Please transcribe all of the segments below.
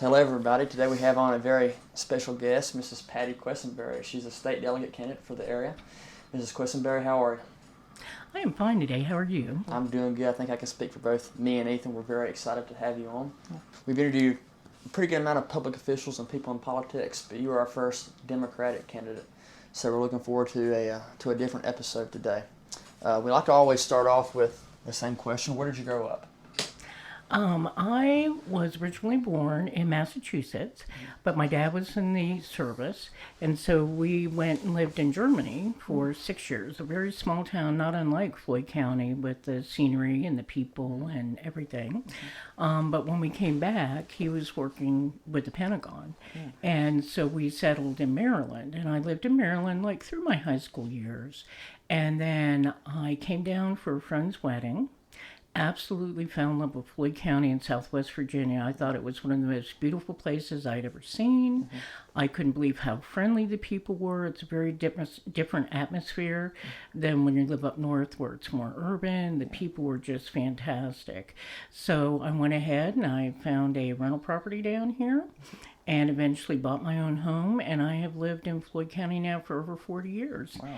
Hello, everybody. Today we have on a very special guest, Mrs. Patty Quesenberry. She's a state delegate candidate for the area. Mrs. Quesenberry, how are you? I am fine today. How are you? I'm doing good. I think I can speak for both me and Ethan. We're very excited to have you on. We've interviewed a pretty good amount of public officials and people in politics, but you are our first Democratic candidate. So we're looking forward to a different episode today. We like to always start off with the same question. Where did you grow up? I was originally born in Massachusetts, but my dad was in the service, and so we went and lived in Germany for 6 years. A very small town, not unlike Floyd County, with the scenery and the people and everything. But when we came back, he was working with the Pentagon, and so we settled in Maryland, and I lived in Maryland like through my high school years, and then I came down for a friend's wedding. Absolutely fell in love with Floyd County in Southwest Virginia. I thought it was one of the most beautiful places I'd ever seen. I couldn't believe how friendly the people were. It's a very different atmosphere than when you live up north where it's more urban. The people were just fantastic. So I went ahead and I found a rental property down here and eventually bought my own home, and I have lived in Floyd County now for over 40 years. Wow.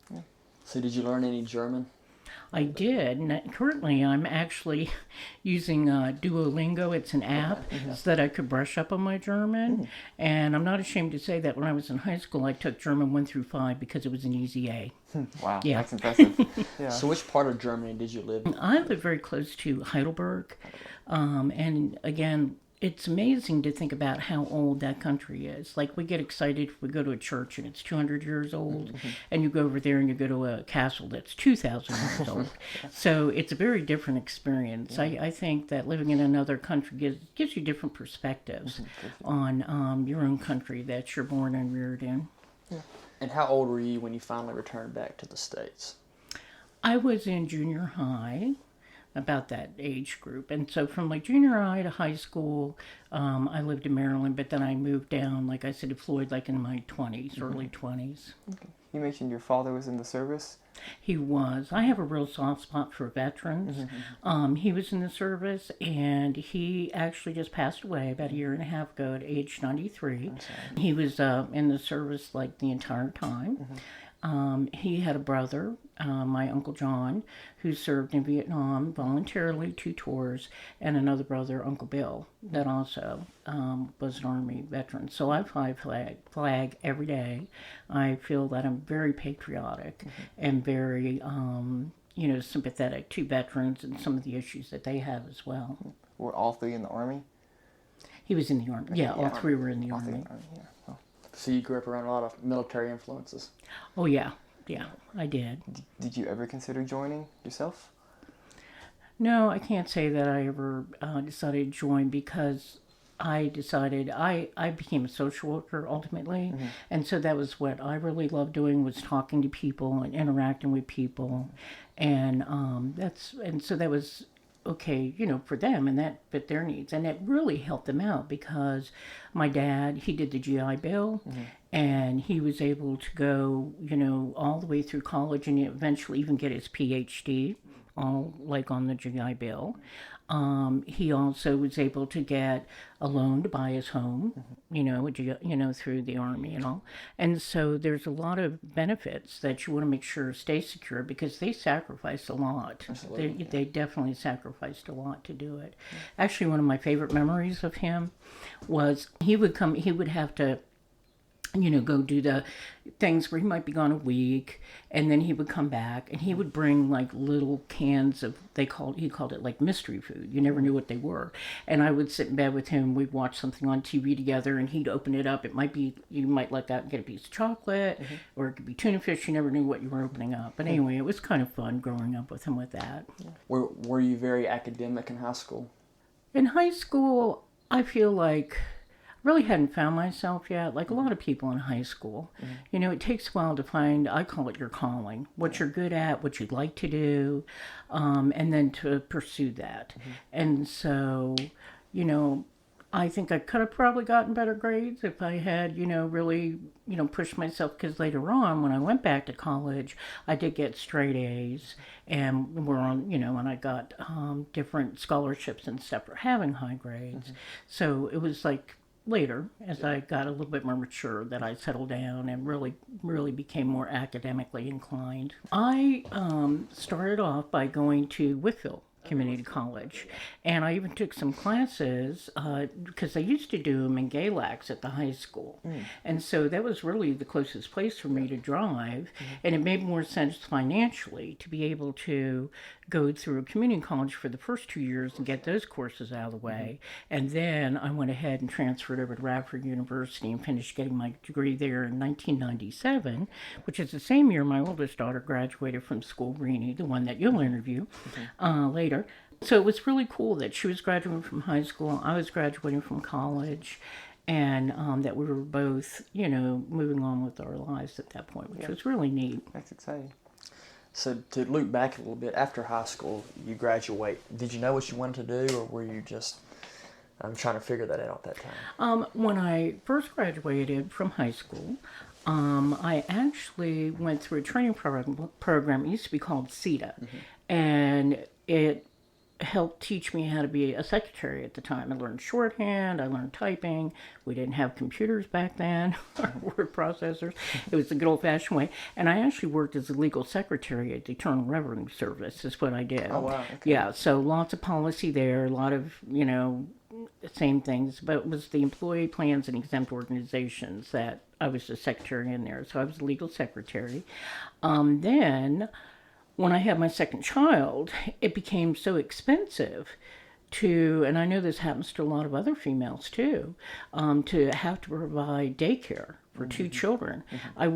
Yeah. So did you learn any German? I did, and currently I'm actually using Duolingo. It's an app so that I could brush up on my German. And I'm not ashamed to say that when I was in high school, I took German 1 through 5 because it was an easy A. Wow, Yeah. that's impressive. Yeah. So which part of Germany did you live in? I live very close to Heidelberg, and again, it's amazing to think about how old that country is. Like, we get excited if we go to a church and it's 200 years old, and you go over there and you go to a castle that's 2,000 years old. So it's a very different experience. I think that living in another country gives you different perspectives on your own country that you're born and reared in. And how old were you when you finally returned back to the States? I was in junior high, about that age group. And so from like junior high to high school, I lived in Maryland, but then I moved down, like I said, to Floyd, like in my 20s, early 20s. Okay. You mentioned your father was in the service. He was. I have a real soft spot for veterans. He was in the service, and he actually just passed away about a year and a half ago at age 93. He was in the service like the entire time. He had a brother, my Uncle John, who served in Vietnam voluntarily 2 tours, and another brother, Uncle Bill, that also was an Army veteran. So I flag every day. I feel that I'm very patriotic and very, sympathetic to veterans and some of the issues that they have as well. Were all 3 in the Army? He was in the Army. Yeah, all 3 were in the All 3 Army. in the Army, yeah. Oh. So you grew up around a lot of military influences. Oh, yeah, I did. Did you ever consider joining yourself? No, I can't say that I ever decided to join because I decided I became a social worker ultimately, and so that was what I really loved doing, was talking to people and interacting with people, and so that was okay, for them, and that fit their needs, and it really helped them out because my dad, he did the GI Bill, and he was able to go, all the way through college and eventually even get his PhD, all like on the GI Bill. He also was able to get a loan to buy his home, through the Army and all. And so there's a lot of benefits that you want to make sure stay secure because they sacrificed a lot. They definitely sacrificed a lot to do it. Actually, one of my favorite memories of him was he would have to go do the things where he might be gone a week, and then he would come back and he would bring like little cans of, he called it like mystery food. You never knew what they were. And I would sit in bed with him. We'd watch something on TV together and he'd open it up. It might be, you might let that get a piece of chocolate, or it could be tuna fish. You never knew what you were opening up. But anyway, it was kind of fun growing up with him with that. Were you very academic in high school? In high school, I feel like really hadn't found myself yet, like a lot of people in high school. It takes a while to find, I call it your calling, what you're good at, what you'd like to do, and then to pursue that. And so, I think I could have probably gotten better grades if I had, really, pushed myself. Because later on, when I went back to college, I did get straight A's, and we're on, and I got different scholarships and stuff for having high grades. So it was like later, as I got a little bit more mature, that I settled down and really became more academically inclined. I started off by going to Whitfield Community College, and I even took some classes because I used to do them in Galax at the high school, and so that was really the closest place for me to drive, and it made more sense financially to be able to go through a community college for the first 2 years and get those courses out of the way, and then I went ahead and transferred over to Affir University and finished getting my degree there in 1997, which is the same year my oldest daughter graduated from school, Greenie, the one that you'll interview later. So it was really cool that she was graduating from high school, I was graduating from college, and that we were both, moving on with our lives at that point, which was really neat. That's exciting. So to loop back a little bit, after high school, you graduate. Did you know what you wanted to do, or were you just trying to figure that out at that time? When I first graduated from high school, I actually went through a training program. It used to be called CETA, and it helped teach me how to be a secretary at the time. I learned shorthand, I learned typing. We didn't have computers back then, or word processors. It was the good old-fashioned way. And I actually worked as a legal secretary at the Internal Revenue Service, is what I did. Oh, wow. Okay. Yeah, so lots of policy there, a lot of, same things, but it was the employee plans and exempt organizations that I was the secretary in there. So I was a legal secretary. Then when I had my second child, it became so expensive and I know this happens to a lot of other females too, to have to provide daycare for two children. I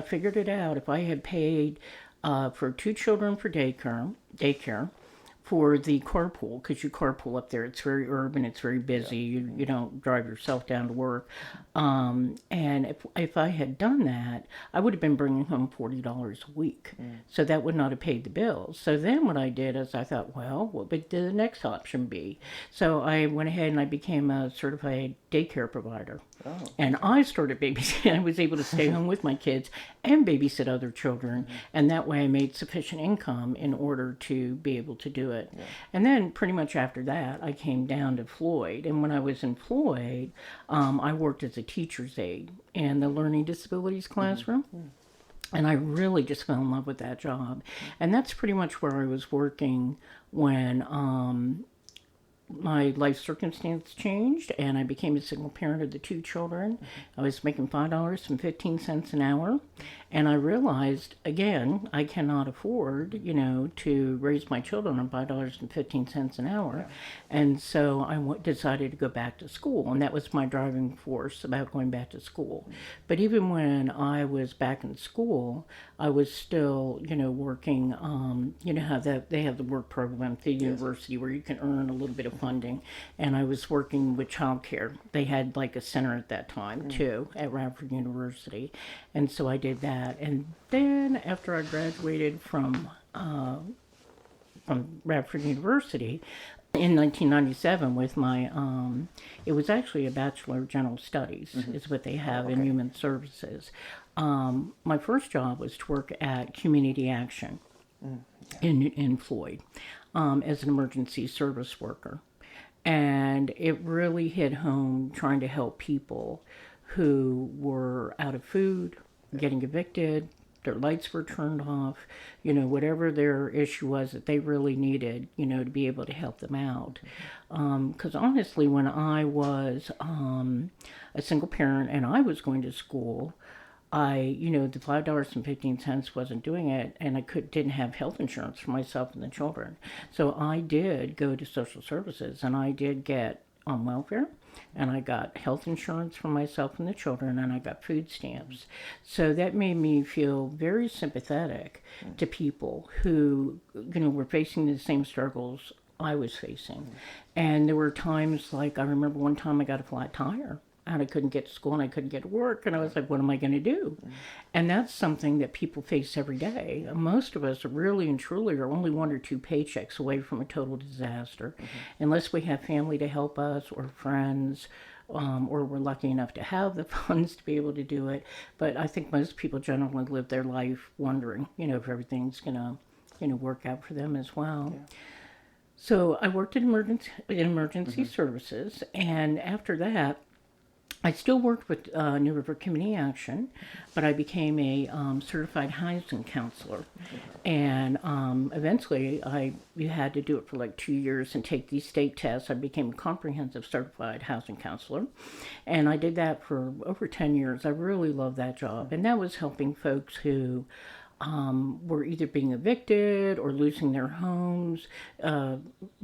figured it out, if I had paid for 2 children for daycare, for the carpool, because you carpool up there. It's very urban, it's very busy. You don't drive yourself down to work. And if I had done that, I would have been bringing home $40 a week. So that would not have paid the bills. So then what I did is I thought, well, what would the next option be? So I went ahead and I became a certified daycare provider. Oh. And I started babysitting. I was able to stay home with my kids and babysit other children. And that way I made sufficient income in order to be able to do it. Yeah. And then pretty much after that, I came down to Floyd. And when I was in Floyd, I worked as a teacher's aide in the learning disabilities classroom. And I really just fell in love with that job. And that's pretty much where I was working when my life circumstance changed and I became a single parent of the 2 children. I was making $5.15 an hour. And I realized, again, I cannot afford, to raise my children on $5.15 an hour. And so I decided to go back to school. And that was my driving force about going back to school. But even when I was back in school, I was still, working, how they have the work program at the university where you can earn a little bit of funding. And I was working with childcare. They had like a center at that time, too, at Radford University. And so I did that. And then after I graduated from Radford University in 1997 with my, it was actually a Bachelor of General Studies, is what they have in Human Services. My first job was to work at Community Action in Floyd as an emergency service worker. And it really hit home trying to help people who were out of food, getting evicted, their lights were turned off, whatever their issue was that they really needed, to be able to help them out. Because honestly, when I was a single parent and I was going to school, the $5.15 wasn't doing it, and I didn't have health insurance for myself and the children. So I did go to social services, and I did get on welfare, and I got health insurance for myself and the children, and I got food stamps. So that made me feel very sympathetic to people who, were facing the same struggles I was facing. And there were times, like I remember one time I got a flat tire and I couldn't get to school and I couldn't get to work. And I was like, what am I going to do? And that's something that people face every day. Most of us really and truly are only 1 or 2 paychecks away from a total disaster, unless we have family to help us or friends. Or we're lucky enough to have the funds to be able to do it. But I think most people generally live their life wondering, if everything's going to, work out for them as well. Yeah. So I worked in emergency services, and after that, I still worked with New River Community Action, but I became a certified housing counselor. And eventually, you had to do it for like 2 years and take these state tests. I became a comprehensive certified housing counselor. And I did that for over 10 years. I really loved that job. And that was helping folks who were either being evicted or losing their homes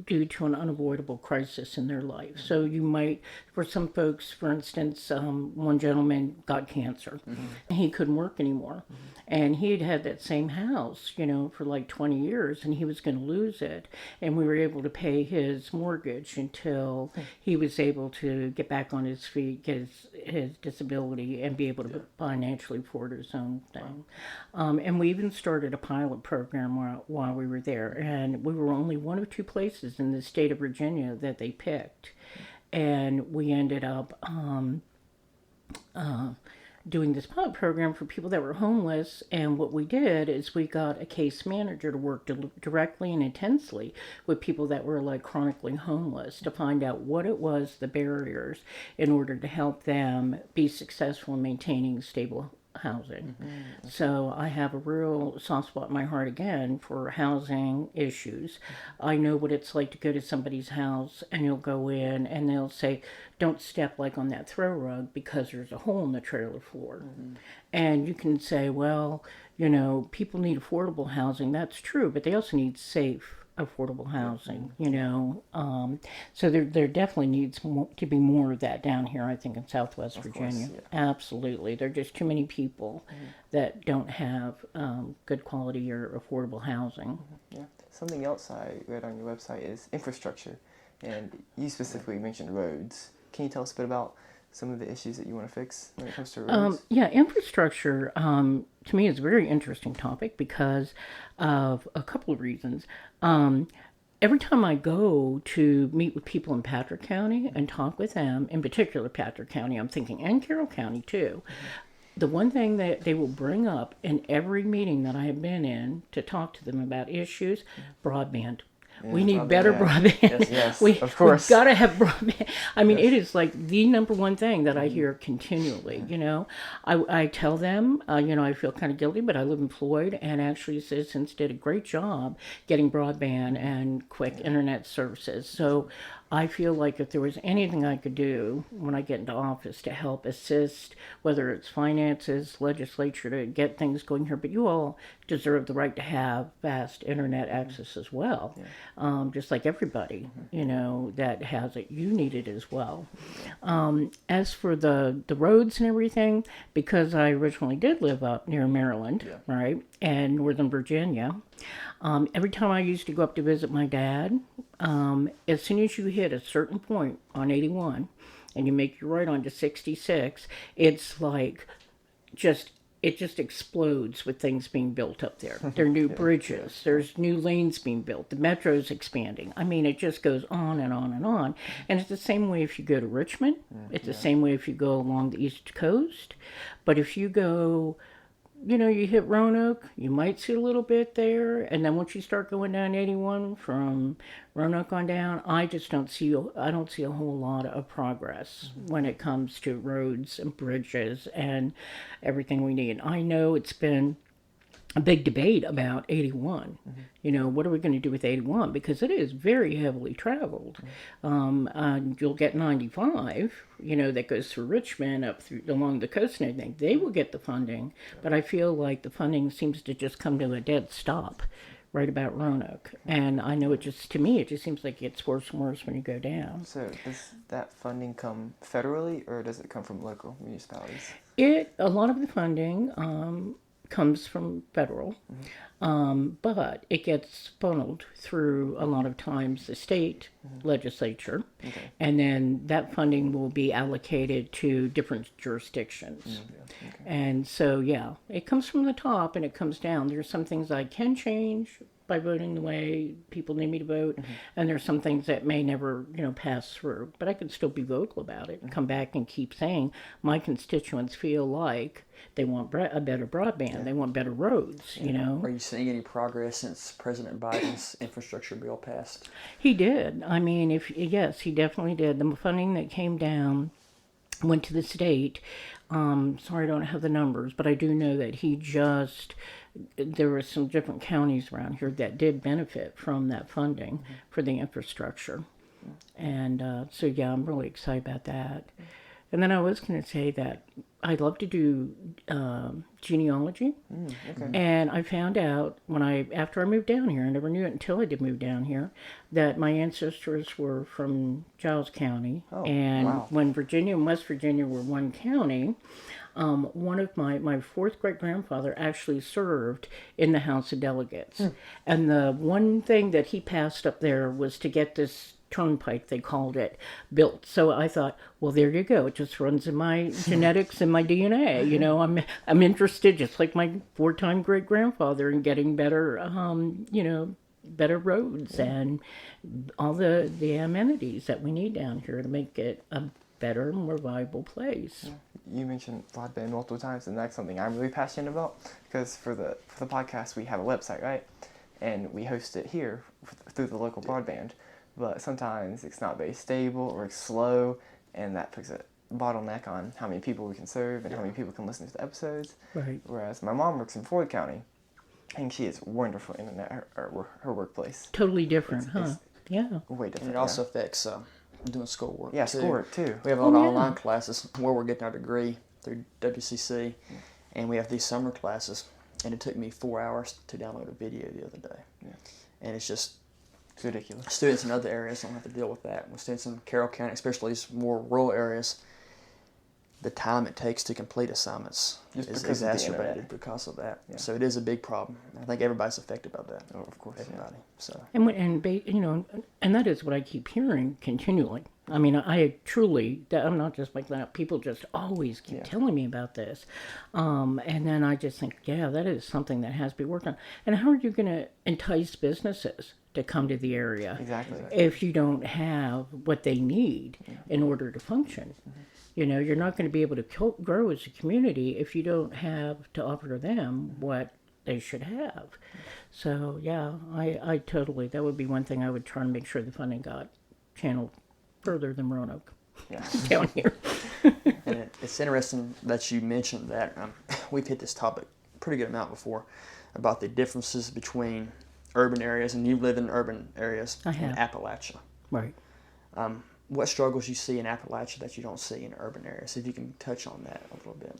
due to an unavoidable crisis in their life. So you might, for some folks, for instance, one gentleman got cancer. He couldn't work anymore. And he had had that same house, for like 20 years, and he was going to lose it. And we were able to pay his mortgage until he was able to get back on his feet, get his disability, and be able to financially afford his own thing. And we even started a pilot program while we were there. And we were only 1 of 2 places in the state of Virginia that they picked. And we ended up doing this pilot program for people that were homeless. And what we did is we got a case manager to work directly and intensely with people that were like chronically homeless to find out what it was, the barriers, in order to help them be successful in maintaining stable housing. So I have a real soft spot in my heart again for housing issues. I know what it's like to go to somebody's house and you'll go in and they'll say, don't step like on that throw rug because there's a hole in the trailer floor. And you can say, well, people need affordable housing. That's true, but they also need safe, affordable housing, so there definitely needs to be more of that down here, I think, in Southwest Virginia. Course, yeah. Absolutely. There are just too many people that don't have good quality or affordable housing. Yeah. Something else I read on your website is infrastructure, and you specifically mentioned roads. Can you tell us a bit about some of the issues that you want to fix when it comes to roads? Infrastructure, to me, is a very interesting topic because of a couple of reasons. Every time I go to meet with people in Patrick County and talk with them, in particular Patrick County, I'm thinking, and Carroll County too, the one thing that they will bring up in every meeting that I have been in to talk to them about issues, broadband. We need better broadband. Yes, of We've course. got to have broadband. I mean, it is like the number one thing that I hear continually, I tell them, I feel kind of guilty, but I live in Floyd, and actually Citizens did a great job getting broadband and quick internet services. So I feel like if there was anything I could do when I get into office to help assist, whether it's finances, legislature, to get things going here, but you all deserve the right to have fast internet access as well. Just like everybody, that has it, you need it as well. As for the roads and everything, because I originally did live up near Maryland, right, and Northern Virginia, every time I used to go up to visit my dad, as soon as you hit a certain point on 81 and you make your right onto 66, it's like it just explodes with things being built up there. There are new bridges. There's new lanes being built. The metro's expanding. I mean, it just goes on and on and on. And it's the same way if you go to Richmond. It's the same way if you go along the East Coast. But if you go, you hit Roanoke, you might see a little bit there. And then once you start going down 81 from Roanoke on down, I don't see a whole lot of progress when it comes to roads and bridges and everything we need. I know it's been a big debate about 81. What are we going to do with 81? Because it is very heavily traveled. You'll get 95, that goes through Richmond up through along the coast and everything. They will get the funding, but I feel like the funding seems to just come to a dead stop right about Roanoke. And I know it just seems like it gets worse and worse when you go down. So does that funding come federally, or does it come from local municipalities? A lot of the funding comes from federal, but it gets funneled through a lot of times the state legislature, and then that funding will be allocated to different jurisdictions. And so, yeah, it comes from the top and it comes down. There's some things I can change by voting the way people need me to vote, and there's some things that may never, pass through. But I can still be vocal about it, come back and keep saying my constituents feel like they want a better broadband, they want better roads, Are you seeing any progress since President Biden's infrastructure bill passed? He did. I mean, yes, he definitely did. The funding that came down went to the state. Sorry, I don't have the numbers, but I do know that there were some different counties around here that did benefit from that funding for the infrastructure. And so, yeah, I'm really excited about that. And then I was going to say that I love to do genealogy. And I found out after I moved down here, I never knew it until I did move down here, that my ancestors were from Giles County. When Virginia and West Virginia were one county, one of my fourth great-grandfather actually served in the House of Delegates. And the one thing that he passed up there was to get this turnpike, they called it, built. So I thought, well, there you go. It just runs in my genetics and my DNA. I'm interested, just like my four-time great-grandfather, in getting better, better roads and all the amenities that we need down here to make it a better, more viable place. You mentioned broadband multiple times, and that's something I'm really passionate about, because for the podcast we have a website, right? And we host it here through the local broadband. But sometimes it's not very stable or it's slow, and that puts a bottleneck on how many people we can serve and how many people can listen to the episodes. Right. Whereas my mom works in Floyd County, and she has wonderful internet at her workplace. Totally different, It's yeah. way different. And it also affects doing schoolwork. Yeah, too. schoolwork too. We have a lot of online classes where we're getting our degree through WCC, and we have these summer classes, and it took me 4 hours to download a video the other day. Yeah. And it's just... It's ridiculous. Students in other areas don't have to deal with that. With students in Carroll County, especially these more rural areas, the time it takes to complete assignments is exacerbated because of that. Yeah. So it is a big problem. I think everybody's affected by that. Oh, of course, everybody. Yeah. So and that is what I keep hearing continually. I mean, I'm not just like that. People just always keep telling me about this. And then I just think, that is something that has to be worked on. And how are you going to entice businesses to come to the area if you don't have what they need in order to function? You're not going to be able to grow as a community if you don't have to offer to them what they should have. So, I totally, that would be one thing I would try and make sure the funding got channeled further than Roanoke down here. And it's interesting that you mentioned that. We've hit this topic a pretty good amount before about the differences between urban areas, and you live in urban areas in Appalachia. Right. What struggles you see in Appalachia that you don't see in urban areas? If you can touch on that a little bit.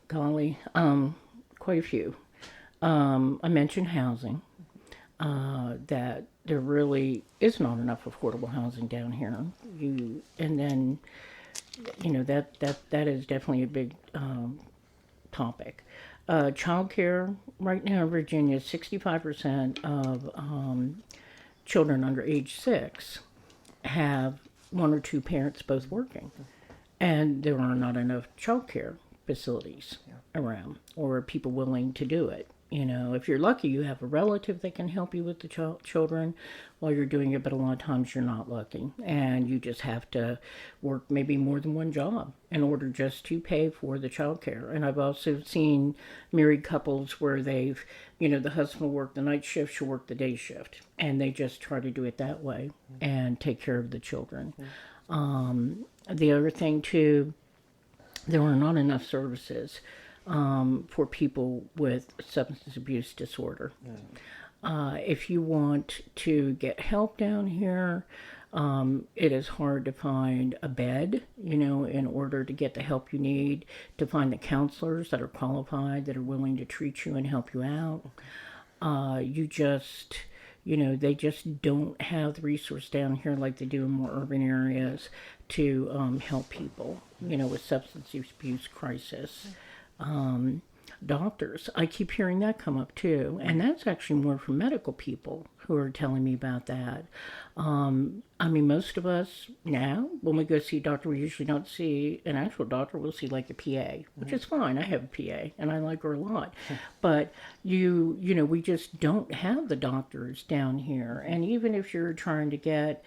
Golly, quite a few. I mentioned housing, that there really is not enough affordable housing down here. That is definitely a big topic. Childcare, right now in Virginia, 65% of children under age 6 have one or two parents both working. And there are not enough childcare facilities around, or people willing to do it. If you're lucky, you have a relative that can help you with the children while you're doing it, but a lot of times you're not lucky. And you just have to work maybe more than one job in order just to pay for the child care. And I've also seen married couples where the husband will work the night shift, she'll work the day shift. And they just try to do it that way and take care of the children. The other thing, too, there are not enough services for people with substance abuse disorder. If you want to get help down here, it is hard to find a bed, in order to get the help you need, to find the counselors that are qualified, that are willing to treat you and help you out. They just don't have the resource down here like they do in more urban areas to help people, with substance abuse crisis. doctors. I keep hearing that come up too, and that's actually more from medical people who are telling me about that. I mean, most of us now, when we go see a doctor, we usually don't see an actual doctor. We'll see like a PA, which is fine. I have a PA, and I like her a lot. But you know, we just don't have the doctors down here, and even if you're trying to get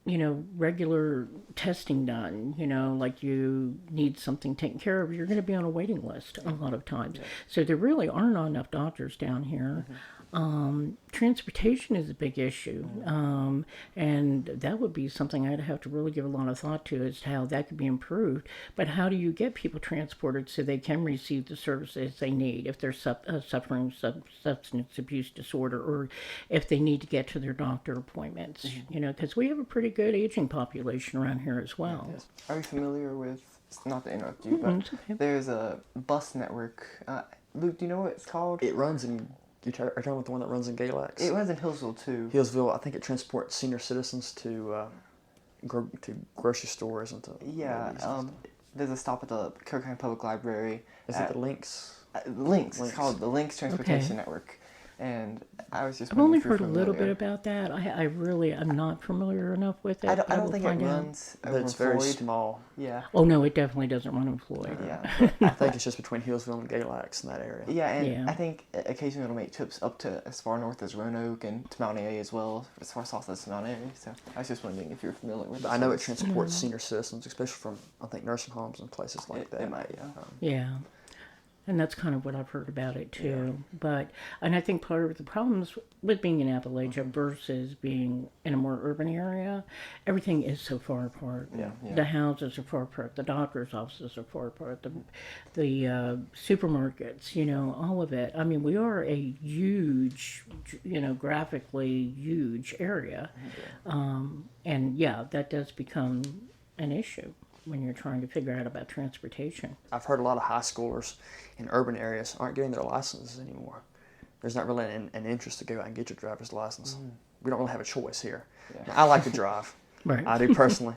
regular testing done, like you need something taken care of, you're going to be on a waiting list a lot of times. Yeah. So there really are not enough doctors down here. Transportation is a big issue. And that would be something I'd have to really give a lot of thought to as to how that could be improved. But how do you get people transported so they can receive the services they need if they're suffering substance abuse disorder, or if they need to get to their doctor appointments? Because we have a pretty good aging population around here as well. Yes. Are you familiar with, not to interrupt you, but okay. There's a bus network. Luke, do you know what it's called? It runs in... Are you talking about the one that runs in Galax? It runs in Hillsville, too. Hillsville, I think it transports senior citizens to grocery stores and to... Yeah, there's a stop at the Kirk County Public Library. Is it the Links? Links. It's called the Links Transportation Network. And I was just... I've only heard a little bit about that. I'm not familiar enough with it. I don't think it runs over But it's very Floyd. small. Yeah. Oh, no, it definitely doesn't run in Floyd. Yeah. I think it's just between Hillsville and Galax in that area. Yeah, and I think occasionally it'll make trips up to as far north as Roanoke and to Mount Airy as well, as far south as Mount Airy. So I was just wondering if you're familiar with it. I know it transports senior citizens, especially from, I think, nursing homes and places like that. It might, yeah. Yeah. And that's kind of what I've heard about it too. Yeah. And I think part of the problems with being in Appalachia versus being in a more urban area, everything is so far apart. Yeah. The houses are far apart. The doctor's offices are far apart. The supermarkets, all of it. I mean, we are a huge, graphically huge area. And that does become an issue when you're trying to figure out about transportation. I've heard a lot of high schoolers in urban areas aren't getting their licenses anymore. There's not really an interest to go out and get your driver's license. We don't really have a choice here. Yeah. Now, I like to drive. Right. I do personally.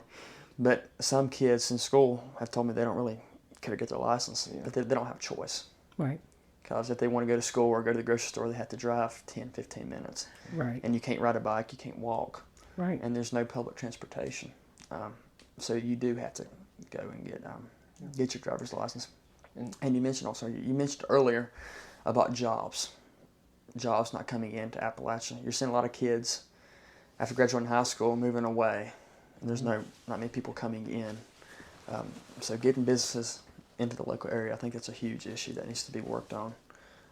But some kids in school have told me they don't really care to get their license, but they don't have a choice. Right. Because if they want to go to school or go to the grocery store, they have to drive 10, 15 minutes. Right. And you can't ride a bike, you can't walk. Right. And there's no public transportation. So you do have to go and get your driver's license. And you mentioned earlier about jobs not coming into Appalachia. You're seeing a lot of kids after graduating high school moving away, and there's not many people coming in. So getting businesses into the local area, I think that's a huge issue that needs to be worked on.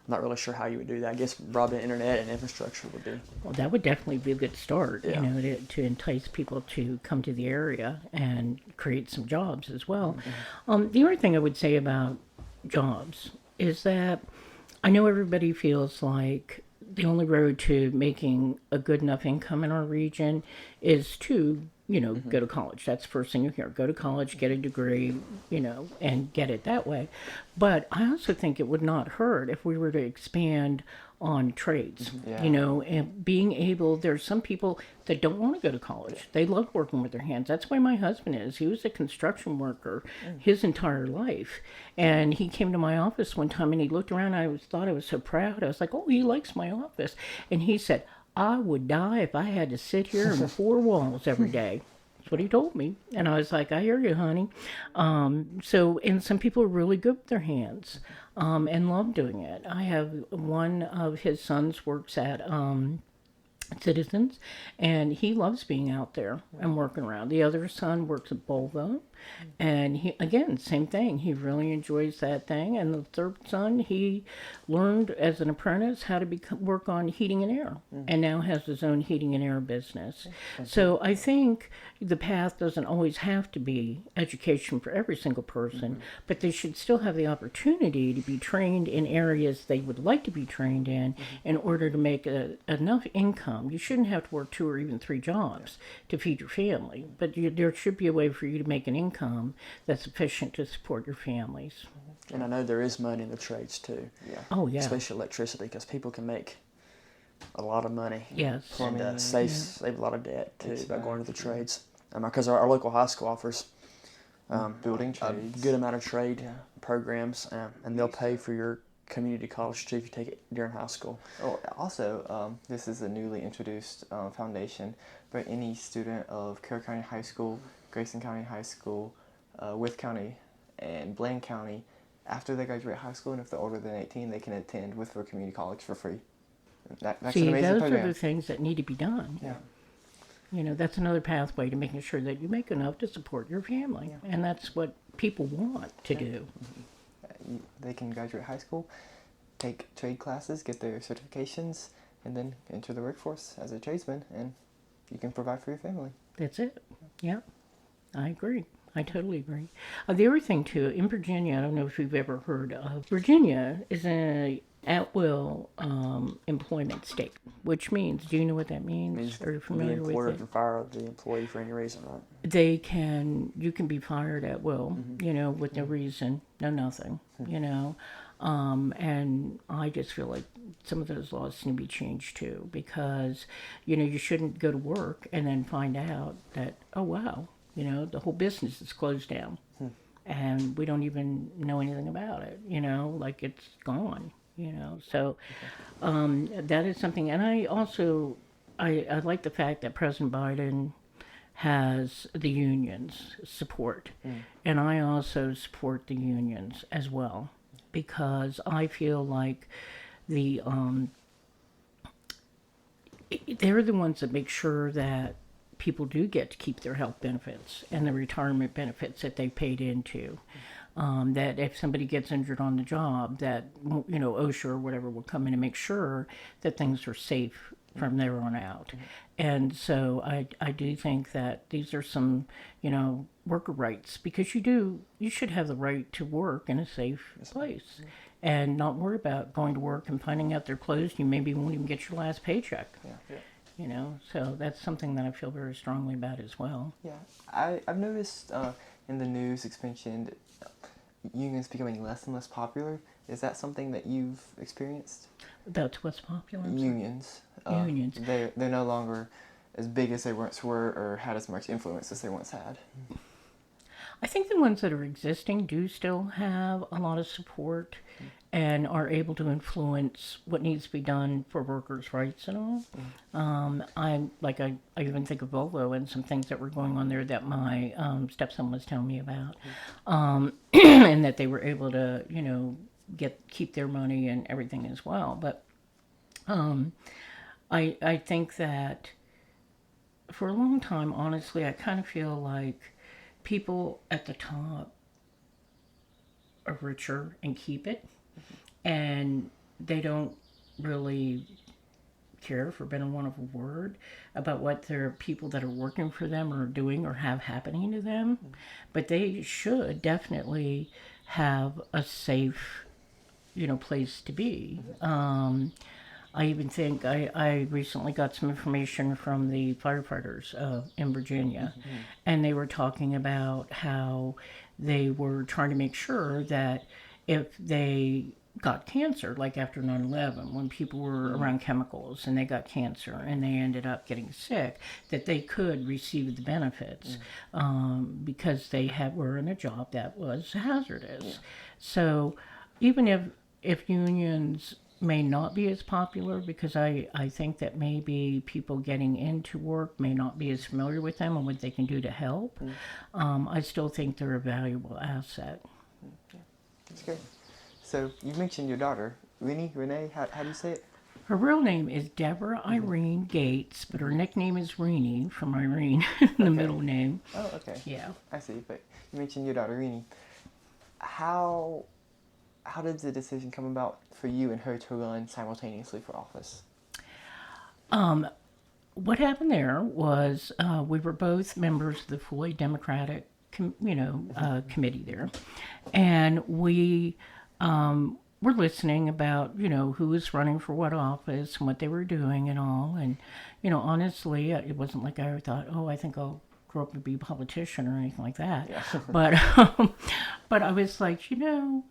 I'm not really sure how you would do that. I guess broadband internet and infrastructure would be. Well, that would definitely be a good start, yeah. To entice people to come to the area and create some jobs as well. Mm-hmm. The other thing I would say about jobs is that I know everybody feels like the only road to making a good enough income in our region is to go to college. That's the first thing you hear. Go to college, get a degree, and get it that way. But I also think it would not hurt if we were to expand on trades, and being able, there's some people that don't want to go to college. They love working with their hands. That's why my husband is. He was a construction worker his entire life. And he came to my office one time and he looked around. I thought I was so proud. I was like, oh, he likes my office. And he said, I would die if I had to sit here in four walls every day. That's what he told me. And I was like, I hear you, honey. And some people are really good with their hands and love doing it. I have one of his sons works at Citizens, and he loves being out there and working around. The other son works at Volvo, and he, again, same thing. He really enjoys that thing. And the third son, he learned as an apprentice how to work on heating and air, and now has his own heating and air business. So I think the path doesn't always have to be education for every single person, but they should still have the opportunity to be trained in areas they would like to be trained in order to make enough income. You shouldn't have to work 2 or even 3 jobs to feed your family, but there should be a way for you to make an income that's sufficient to support your families. And I know there is money in the trades too. Yeah. Oh, yeah. Especially electricity, because people can make a lot of money. Yes. And save a lot of debt too by going to the trades. Because our local high school offers building a trades, good amount of trade programs, and they'll pay for your community college too if you take it during high school. Oh, also, this is a newly introduced foundation for any student of Carroll County High School, Grayson County High School, Wythe County, and Blaine County. After they graduate high school, and if they're older than 18, they can attend Wytheville Community College for free. That's See, an amazing those program. are the things that need to be done. Yeah. You know, that's another pathway to making sure that you make enough to support your family. Yeah. And that's what people want to do. They can graduate high school, take trade classes, get their certifications, and then enter the workforce as a tradesman, and you can provide for your family. That's it. Yeah, I agree. I totally agree. The other thing, too, in Virginia, I don't know if you've ever heard of, Virginia is an at-will employment state, which means, do you know what that means? Means Are you the familiar employer with it? can fire the employee for any reason, right? You can be fired at will, you know, with no reason, no nothing, you know. And I just feel like some of those laws need to be changed too, because, you know, you shouldn't go to work and then find out that, oh, wow, you know, the whole business is closed down and we don't even know anything about it, you know, like it's gone, you know. So that is something. And I also, I like the fact that President Biden has the unions support. And I also support the unions as well, because I feel like they're the ones that make sure that people do get to keep their health benefits and the retirement benefits that they paid into. That if somebody gets injured on the job, that, you know, OSHA or whatever will come in and make sure that things are safe from there on out. And so I do think that these are some, you know, worker rights, because you should have the right to work in a safe place and not worry about going to work and finding out they're closed. You maybe won't even get your last paycheck. Yeah. You know, so that's something that I feel very strongly about as well. Yeah, I've noticed in the news it's mentioned unions becoming less and less popular. Is that something that you've experienced? That's what's popular. Unions. Unions. They're no longer as big as they once were, or had as much influence as they once had. I think the ones that are existing do still have a lot of support and are able to influence what needs to be done for workers' rights and all. I even think of Volvo and some things that were going on there that my stepson was telling me about, and that they were able to, you know, keep their money and everything as well. But I think that for a long time, honestly, I kind of feel like people at the top are richer and keep it, and they don't really care, for better want of a word, about what their people that are working for them are doing or have happening to them. But they should definitely have a safe, you know, place to be. I even think I recently got some information from the firefighters in Virginia, and they were talking about how they were trying to make sure that if they got cancer, like after 9/11, when people were around chemicals and they got cancer and they ended up getting sick, that they could receive the benefits because they were in a job that was hazardous. Yeah. So even if unions may not be as popular, because I think that maybe people getting into work may not be as familiar with them and what they can do to help, I still think they're a valuable asset. Yeah, that's great. So you mentioned your daughter, Renee, how do you say it? Her real name is Deborah Irene Gates, but her nickname is Renee, from Irene, the middle name. Oh, okay. Yeah. I see, but you mentioned your daughter, Renee. How did the decision come about for you and her to run simultaneously for office? What happened there was we were both members of the fully Democratic, committee there, and we were listening about, you know, who was running for what office and what they were doing and all. And, you know, honestly, it wasn't like I thought, oh, I think I'll grow up and be a politician or anything like that. Yeah. But I was like, you know,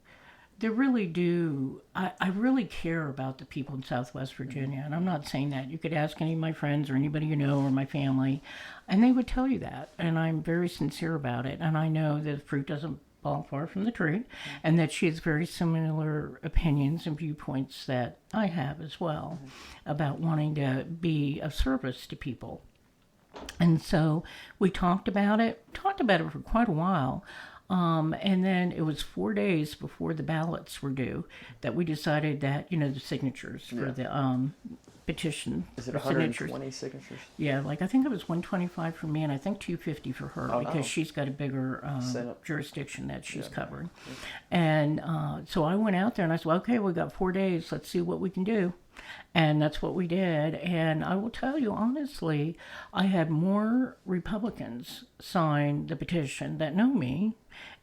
they really do. I really care about the people in Southwest Virginia. And I'm not saying that. You could ask any of my friends or anybody you know or my family, and they would tell you that. And I'm very sincere about it. And I know that the fruit doesn't fall far from the truth, and that she has very similar opinions and viewpoints that I have as well about wanting to be of service to people. And so we talked about it for quite a while. And then it was 4 days before the ballots were due that we decided that, the signatures for the petition. Is it for 120 signatures? Yeah, like I think it was 125 for me and I think 250 for her because she's got a bigger jurisdiction that she's covering. And so I went out there and I said, well, okay, we got 4 days. Let's see what we can do. And that's what we did. And I will tell you, honestly, I had more Republicans sign the petition that know me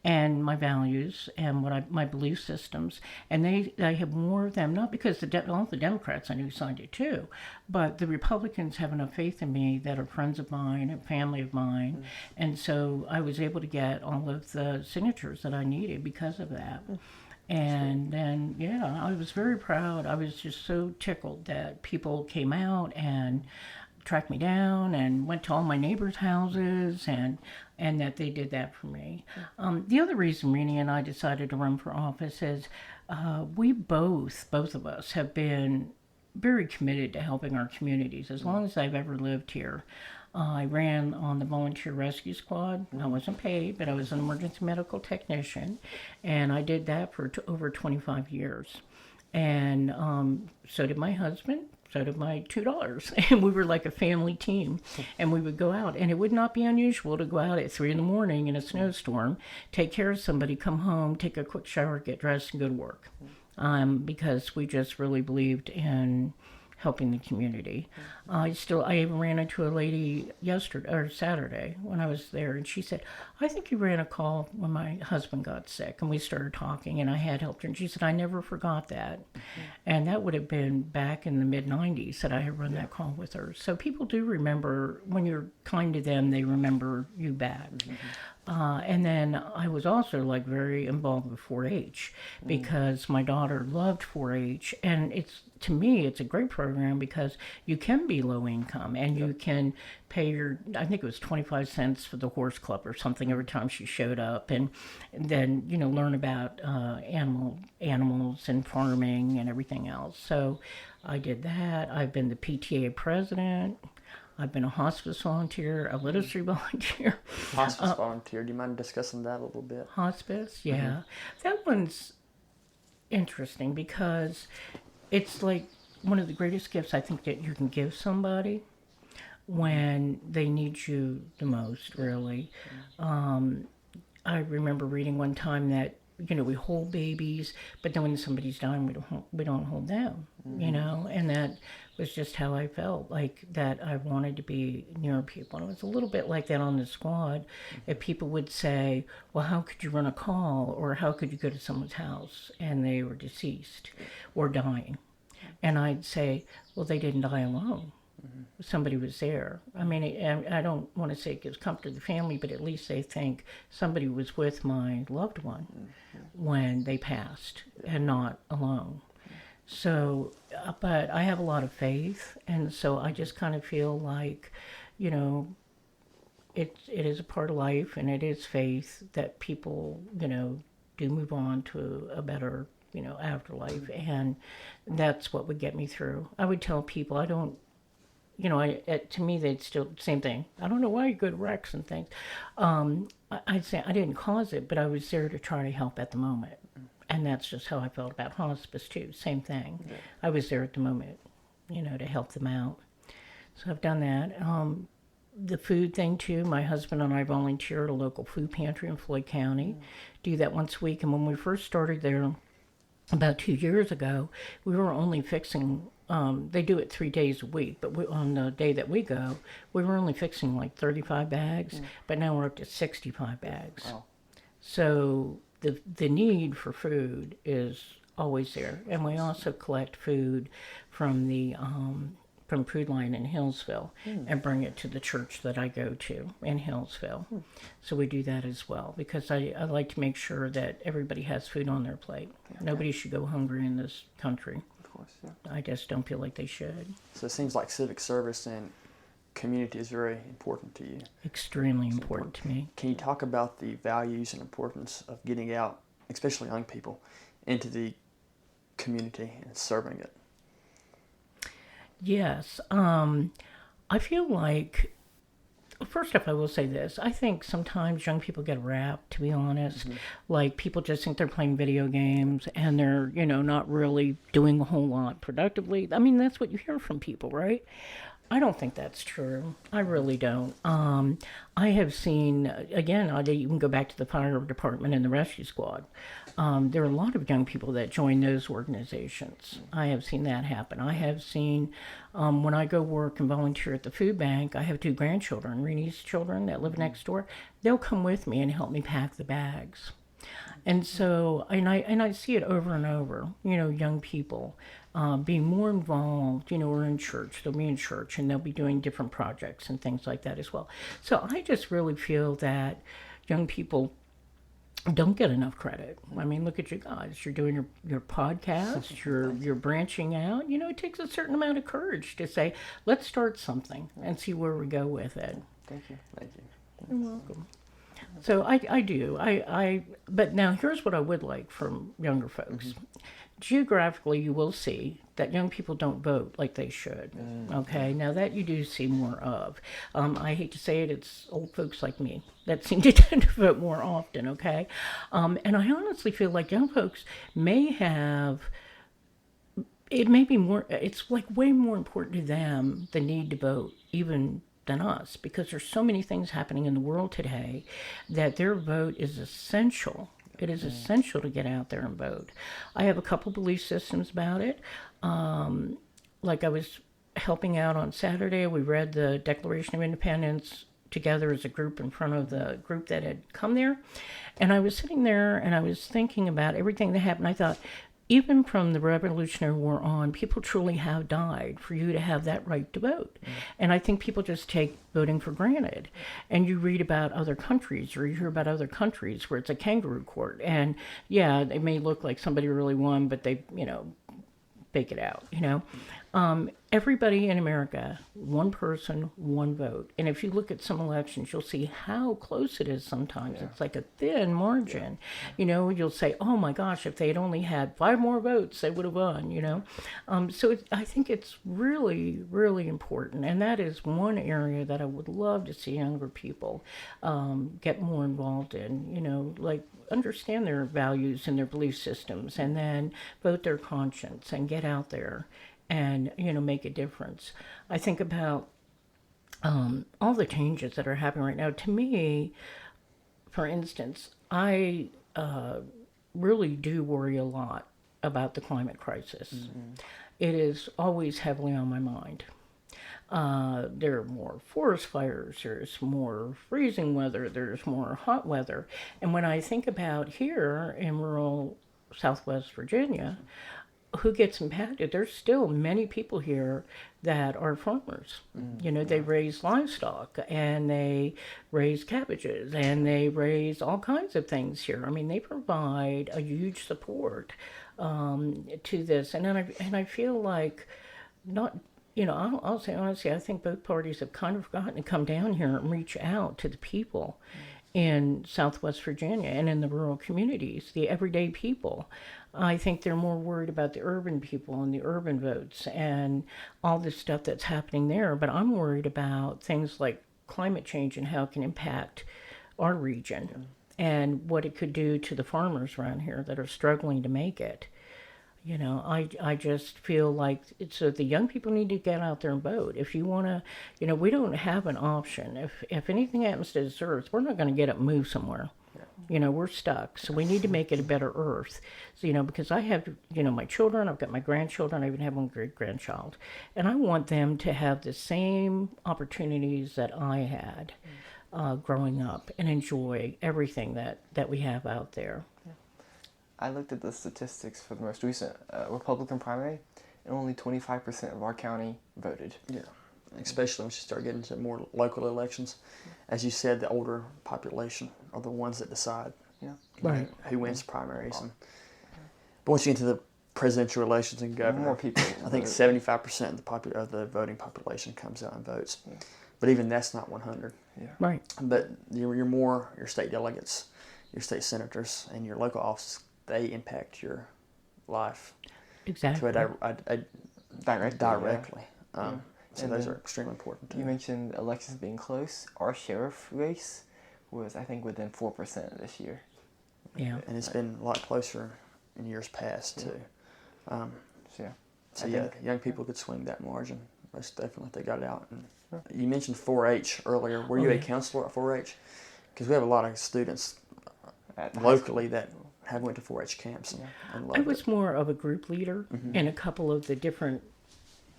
and my values and my belief systems. And I have more of them, not because all the Democrats I knew signed it too, but the Republicans have enough faith in me that are friends of mine and family of mine. Mm-hmm. And so I was able to get all of the signatures that I needed because of that. And then, I was very proud. I was just so tickled that people came out and tracked me down and went to all my neighbors' houses and that they did that for me. The other reason Renee and I decided to run for office is we both of us have been very committed to helping our communities as long as I've ever lived here. I ran on the volunteer rescue squad. I wasn't paid, but I was an emergency medical technician, and I did that for over 25 years. And so did my husband, so did my $2. And we were like a family team, and we would go out. And it would not be unusual to go out at 3 a.m. in a snowstorm, take care of somebody, come home, take a quick shower, get dressed, and go to work. Because we just really believed in helping the community. I even ran into a lady Saturday when I was there, and she said, I think you ran a call when my husband got sick, and we started talking, and I had helped her, and she said, I never forgot that. And that would have been back in the mid-90s that I had run that call with her. So people do remember, when you're kind to them, they remember you back. And then I was also very involved with 4-H because my daughter loved 4-H, and to me it's a great program because you can be low income and you can pay I think it was 25 cents for the horse club or something every time she showed up, and then learn about animals and farming and everything else. So I did that. I've been the PTA president. I've been a hospice volunteer, a literacy volunteer. Hospice volunteer. Do you mind discussing that a little bit? Hospice, yeah. Mm-hmm. That one's interesting because it's like one of the greatest gifts I think that you can give somebody when they need you the most, really. I remember reading one time that we hold babies, but then when somebody's dying, we don't hold them, and that was just how I felt, like that I wanted to be near people. And it was a little bit like that on the squad. If people would say, well, how could you run a call, or how could you go to someone's house and they were deceased or dying? And I'd say, well, they didn't die alone. Somebody was there. I mean, I don't want to say it gives comfort to the family, but at least they think somebody was with my loved one when they passed and not alone. So, but I have a lot of faith, and so I just kind of feel like, it is a part of life, and it is faith that people, do move on to a better, afterlife, and that's what would get me through. I would tell people I don't, to me, they'd still, same thing. I don't know why you go to wrecks and things. I'd say I didn't cause it, but I was there to try to help at the moment. And that's just how I felt about hospice, too. Same thing. Yeah. I was there at the moment, to help them out. So I've done that. The food thing, too. My husband and I volunteer at a local food pantry in Floyd County. Do that once a week. And when we first started there about 2 years ago, we were only fixing... they do it 3 days a week, but on the day that we go, we were only fixing 35 bags, but now we're up to 65 bags. Wow. So the need for food is always there, and we also collect food from the from Food Line in Hillsville and bring it to the church that I go to in Hillsville. So we do that as well because I like to make sure that everybody has food on their plate. Okay. Nobody should go hungry in this country. Yeah. I just don't feel like they should. So it seems like civic service and community is very important to you. Extremely important to me. Can you talk about the values and importance of getting out, especially young people, into the community and serving it? Yes. I feel like, first off, I will say this. I think sometimes young people get a rap, to be honest. Like, people just think they're playing video games and they're, not really doing a whole lot productively. I mean, that's what you hear from people, right? I don't think that's true. I really don't. I have seen, again, I'd even go back to the fire department and the rescue squad. There are a lot of young people that join those organizations. I have seen that happen. I have seen, when I go work and volunteer at the food bank, I have 2 grandchildren, Reenie's children that live next door. They'll come with me and help me pack the bags. And so, and I see it over and over, young people being more involved, or in church. They'll be in church and they'll be doing different projects and things like that as well. So I just really feel that young people don't get enough credit. I mean, look at you guys. You're doing your podcast. You're branching out. It takes a certain amount of courage to say, let's start something and see where we go with it. Thank you. You're welcome. So I do. But now here's what I would like from younger folks. Geographically, you will see that young people don't vote like they should. Okay, now that you do see more of. I hate to say it, it's old folks like me that seem to tend to vote more often. Okay, and I honestly feel like young folks may have. It may be more. It's like way more important to them the need to vote, even than us, because there's so many things happening in the world today that their vote is essential. It is essential to get out there and vote. I have a couple belief systems about it. Like, I was helping out on Saturday. We read the Declaration of Independence together as a group in front of the group that had come there. And I was sitting there and I was thinking about everything that happened. I thought, even from the Revolutionary War on, people truly have died for you to have that right to vote. And I think people just take voting for granted. And you read about other countries, or you hear about other countries where it's a kangaroo court. And yeah, it may look like somebody really won, but they, fake it out, Everybody in America, one person, one vote. And if you look at some elections, you'll see how close it is sometimes. Yeah. It's like a thin margin. Yeah. You'll say, oh my gosh, if they had only had 5 more votes, they would have won, So I think it's really, really important. And that is one area that I would love to see younger people get more involved in, like understand their values and their belief systems, and then vote their conscience and get out there and, make a difference. I think about all the changes that are happening right now. To me, for instance, I really do worry a lot about the climate crisis. It is always heavily on my mind. There are more forest fires, there's more freezing weather, there's more hot weather. And when I think about here in rural Southwest Virginia, who gets impacted? There's still many people here that are farmers. They raise livestock and they raise cabbages and they raise all kinds of things here. I mean, they provide a huge support to this. And I feel like I'll say honestly, I think both parties have kind of forgotten to come down here and reach out to the people in Southwest Virginia and in the rural communities, the everyday people. I think they're more worried about the urban people and the urban votes and all this stuff that's happening there. But I'm worried about things like climate change and how it can impact our region and what it could do to the farmers around here that are struggling to make it. I just feel like so the young people need to get out there and vote. If you want to, we don't have an option. If anything happens to this earth, we're not going to get up and move somewhere. We're stuck. So we need to make it a better earth. So, because I have, my children, I've got my grandchildren, I even have one great-grandchild. And I want them to have the same opportunities that I had growing up and enjoy everything that we have out there. I looked at the statistics for the most recent Republican primary, and only 25% of our county voted. Yeah, especially once you start getting to more local elections. As you said, the older population are the ones that decide who wins primaries. But once you get into the presidential elections and governor, more people. I think 75% of the voting population comes out and votes. but even that's not 100. Yeah. Right. But your state delegates, your state senators, and your local offices, they impact your life Exactly. to directly. Yeah. So And those then are extremely important too. You mentioned elections being close. Our sheriff race was, I think, within 4% this year. Yeah. And it's been a lot closer in years past too. Yeah. So I yeah, think- young people could swing that margin most definitely if they got out. And you mentioned 4-H earlier. Were you a counselor at 4-H? Because we have a lot of students At the high locally that have went to 4-H camps and loved I was it. more of a group leader in a couple of the different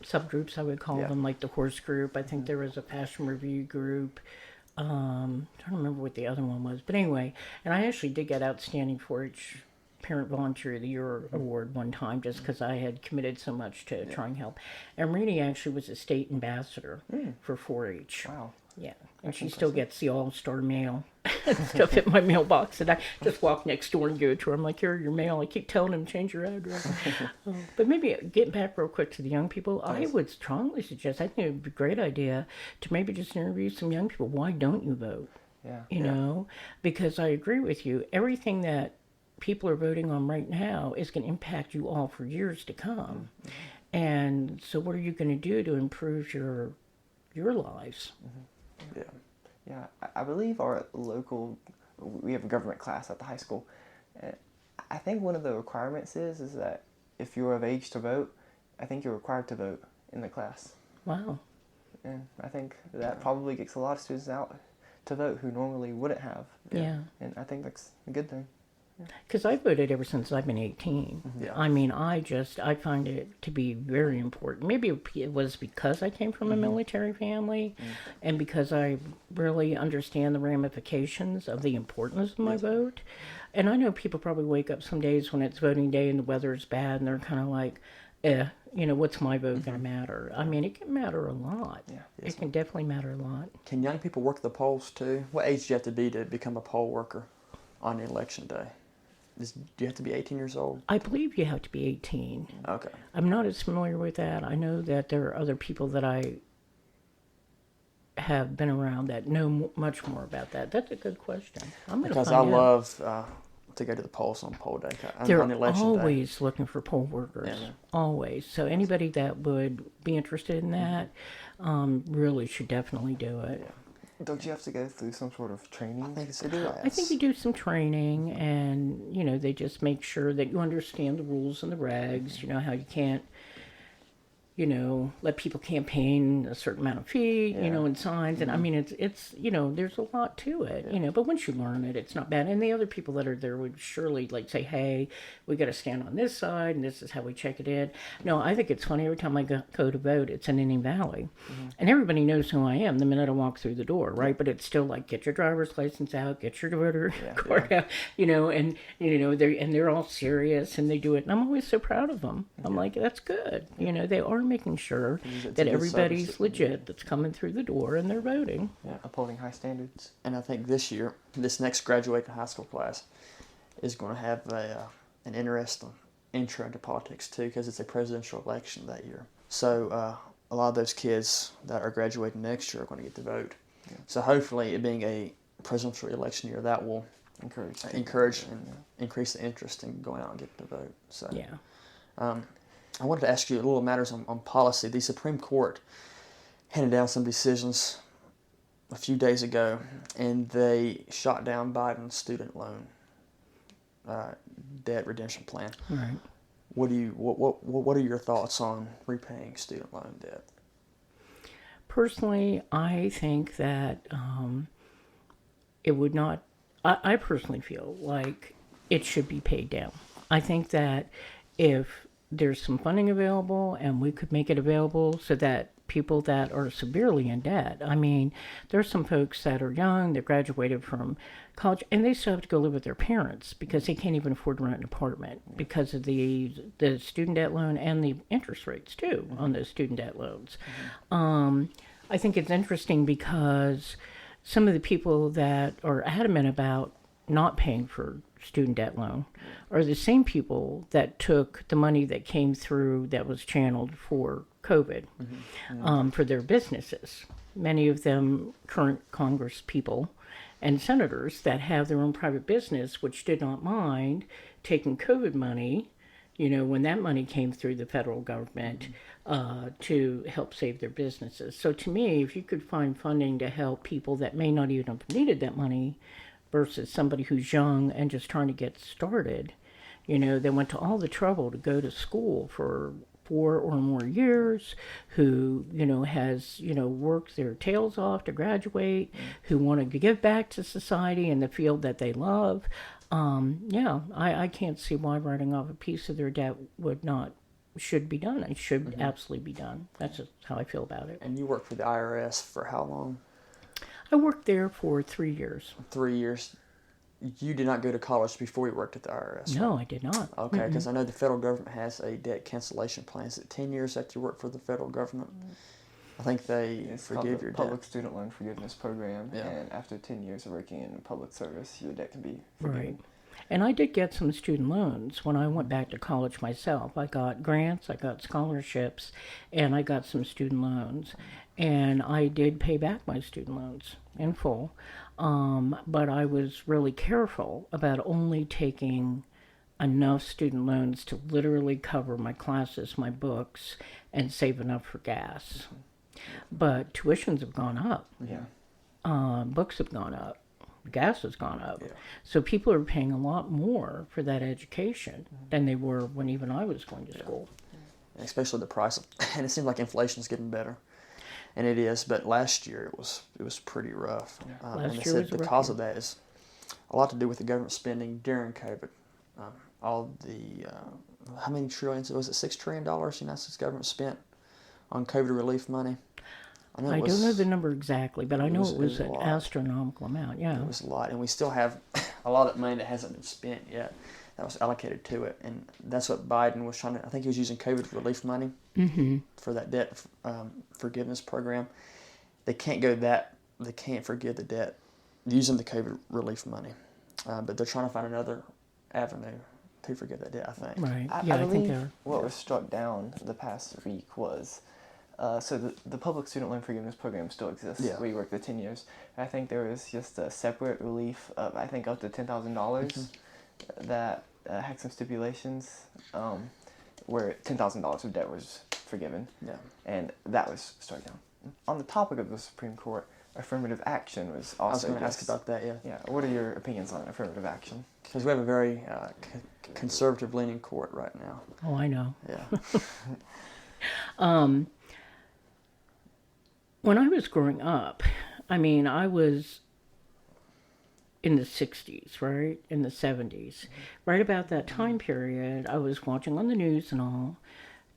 subgroups, I would call Yeah. them, like the horse group. I think there was a fashion review group. I'm trying to remember what the other one was. But anyway, and I actually did get Outstanding 4-H Parent Volunteer of the Year award one time just because I had committed so much to try and help. And Renee actually was a state ambassador for 4-H. Wow. Yeah, and she still gets the all-star mail and stuff in my mailbox, and I just walk next door and give it to her. I'm like, here, your mail. I keep telling them, change your address. But maybe getting back real quick to the young people, I would strongly suggest, I think it would be a great idea to maybe just interview some young people. Why don't you vote? Yeah. You know, because I agree with you. Everything that people are voting on right now is going to impact you all for years to come. And so what are you going to do to improve your lives? Yeah. Yeah, I believe our local, we have a government class at the high school. And I think one of the requirements is that if you're of age to vote, I think you're required to vote in the class. Wow. And I think that probably gets a lot of students out to vote who normally wouldn't have. Yeah. And I think that's a good thing. Because I voted ever since I've been 18. Yeah. I mean, I find it to be very important. Maybe it was because I came from a military family and because I really understand the ramifications of the importance of my vote. And I know people probably wake up some days when it's voting day and the weather's bad and they're kind of like, what's my vote going to matter? I mean, it can matter a lot. Yeah. It can definitely matter a lot. Can young people work the polls too? What age do you have to be to become a poll worker on election day? Do you have to be 18 years old? I believe you have to be 18. Okay. I'm not as familiar with that. I know that there are other people that I have been around that know much more about that. That's a good question. I'm going to Because find I out. love to go to the polls on poll day. They're on election always looking for poll workers. Yeah. Always. So anybody that would be interested in that really should definitely do it. Don't you have to go through some sort of training? I think it's a class. I think you do some training, and they just make sure that you understand the rules and the regs. You know how you can't, let people campaign a certain amount of fee, and signs. And I mean, it's there's a lot to it, but once you learn it, it's not bad. And the other people that are there would surely say, hey, we got to stand on this side, and this is how we check it in. No, I think it's funny. Every time I go to vote, it's in Indian Valley, and everybody knows who I am the minute I walk through the door, right? But it's still like, get your driver's license out, get your voter card out, and they're all serious and they do it, and I'm always so proud of them. I'm like, that's good. They are making sure that everybody's legit that's coming through the door and they're voting. Yeah, upholding high standards. And I think this year, this next graduating high school class is going to have an interesting intro into politics too, because it's a presidential election that year. So a lot of those kids that are graduating next year are going to get to vote. Yeah. So hopefully, it being a presidential election year, that will encourage and increase the interest in going out and getting to vote. So I wanted to ask you a little matters on policy. The Supreme Court handed down some decisions a few days ago, and they shot down Biden's student loan debt redemption plan. Right. What are your thoughts on repaying student loan debt? Personally, I think that it would not. I personally feel like it should be paid down. I think that if there's some funding available and we could make it available so that people that are severely in debt, I mean, there's some folks that are young, they graduated from college, and they still have to go live with their parents because they can't even afford to rent an apartment because of the student debt loan and the interest rates too on those student debt loans. I think it's interesting because some of the people that are adamant about not paying for student debt loan are the same people that took the money that came through that was channeled for COVID for their businesses. many of them current Congress people and senators that have their own private business, which did not mind taking COVID money, when that money came through the federal government, to help save their businesses. So to me, if you could find funding to help people that may not even have needed that money versus somebody who's young and just trying to get started, they went to all the trouble to go to school for 4 or more years, who, has, worked their tails off to graduate, who wanted to give back to society in the field that they love. I can't see why writing off a piece of their debt should be done. It should absolutely be done. That's just how I feel about it. And you worked for the IRS for how long? I worked there for 3 years. 3 years. You did not go to college before you worked at the IRS? No, I did not. Okay, because I know the federal government has a debt cancellation plan. Is it 10 years after you work for the federal government? I think they forgive your Public debt. Student Loan Forgiveness Program, and after 10 years of working in public service, your debt can be forgiven. Right. And I did get some student loans when I went back to college myself. I got grants, I got scholarships, and I got some student loans. And I did pay back my student loans in full. But I was really careful about only taking enough student loans to literally cover my classes, my books, and save enough for gas. But tuitions have gone up. Yeah. Books have gone up. Gas has gone up. Yeah. So people are paying a lot more for that education than they were when even I was going to school. And especially the price of, and it seems like inflation's getting better. And it is, but last year it was pretty rough. And they said because of that is a lot to do with the government spending during COVID. All the, how many trillions, was it $6 trillion the United States government spent on COVID relief money? I don't know the number exactly, but I know it was an astronomical amount, yeah. It was a lot, and we still have a lot of money that hasn't been spent yet that was allocated to it, and that's what Biden was trying to, I think he was using COVID relief money for that debt forgiveness program. They can't forgive the debt using the COVID relief money, but they're trying to find another avenue to forgive that debt, I think. Right, I think believe they're... what was struck down the past week was, so the Public Student Loan Forgiveness Program still exists. Yeah. We worked the 10 years. I think there was just a separate relief of, I think, up to $10,000 that had some stipulations where $10,000 of debt was forgiven. Yeah. And that was struck down. On the topic of the Supreme Court, affirmative action was also... I was going to ask about that, yeah. Yeah, what are your opinions on affirmative action? Because we have a very conservative-leaning court right now. Oh, I know. Yeah. When I was growing up, I was in the 60s, right? In the 70s. Right about that time period, I was watching on the news and all,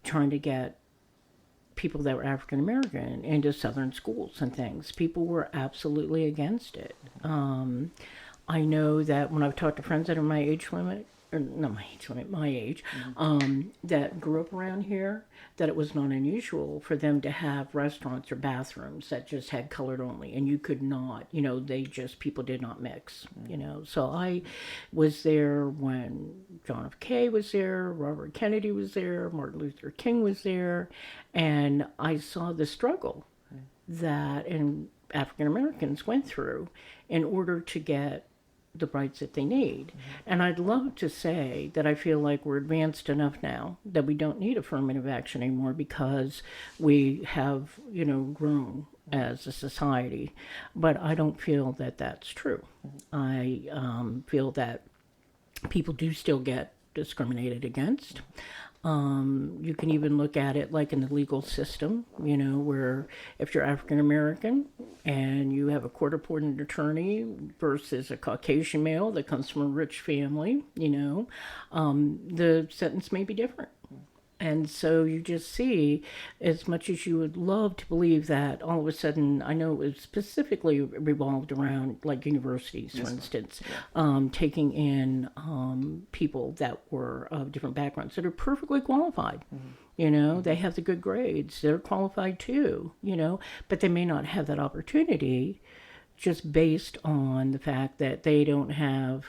trying to get people that were African American into Southern schools and things. People were absolutely against it. I know that when I've talked to friends that are my age, that grew up around here, that it was not unusual for them to have restaurants or bathrooms that just had colored only, and you could not, people did not mix, So I was there when John F. K. was there, Robert Kennedy was there, Martin Luther King was there, and I saw the struggle that African Americans went through in order to get the rights that they need. And I'd love to say that I feel like we're advanced enough now that we don't need affirmative action anymore because we have, grown as a society. But I don't feel that that's true. I feel that people do still get discriminated against. You can even look at it like in the legal system, where if you're African American and you have a court-appointed attorney versus a Caucasian male that comes from a rich family, the sentence may be different. And so you just see, as much as you would love to believe that all of a sudden, I know it was specifically revolved around like universities, for instance, taking in people that were of different backgrounds that are perfectly qualified. They have the good grades. They're qualified too, but they may not have that opportunity just based on the fact that they don't have